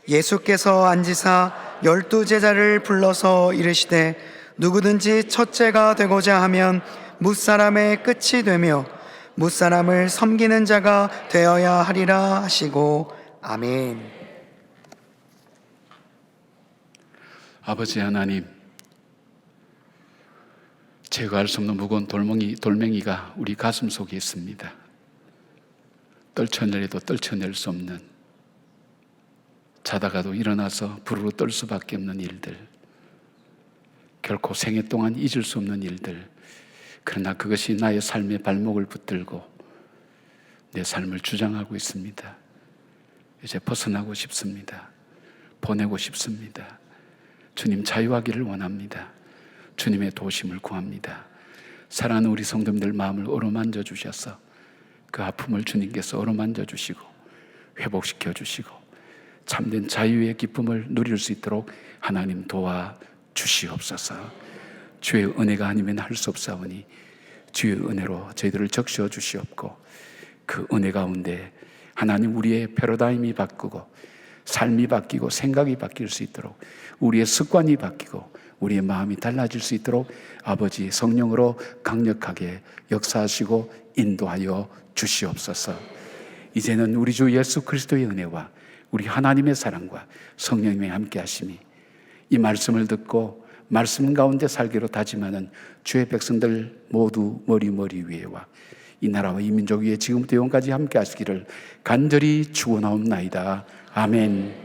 예수께서 앉으사 12제자를 불러서 이르시되 누구든지 첫째가 되고자 하면 뭇사람의 끝이 되며 뭇사람을 섬기는 자가 되어야 하리라 하시고 아멘. 아버지 하나님, 제거할 수 없는 무거운 돌멩이가 우리 가슴 속에 있습니다. 떨쳐내려도 떨쳐낼 수 없는, 자다가도 일어나서 부르르 떨 수밖에 없는 일들, 결코 생애 동안 잊을 수 없는 일들. 그러나 그것이 나의 삶의 발목을 붙들고 내 삶을 주장하고 있습니다. 이제 벗어나고 싶습니다. 보내고 싶습니다. 주님 자유하기를 원합니다. 주님의 도우심을 구합니다. 사랑하는 우리 성도님들 마음을 어루만져 주셔서 그 아픔을 주님께서 어루만져 주시고 회복시켜 주시고 참된 자유의 기쁨을 누릴 수 있도록 하나님 도와 주시옵소서. 주의 은혜가 아니면 할 수 없사오니 주의 은혜로 저희들을 적셔 주시옵고 그 은혜 가운데 하나님 우리의 패러다임이 바꾸고 삶이 바뀌고 생각이 바뀔 수 있도록 우리의 습관이 바뀌고 우리의 마음이 달라질 수 있도록 아버지 성령으로 강력하게 역사하시고 인도하여 주시옵소서. 이제는 우리 주 예수 그리스도의 은혜와 우리 하나님의 사랑과 성령님의 함께 하심이 이 말씀을 듣고 말씀 가운데 살기로 다짐하는 주의 백성들 모두 머리 위에와 이 나라와 이 민족 위에 지금부터 영원까지 함께 하시기를 간절히 축원하옵나이다. 아멘.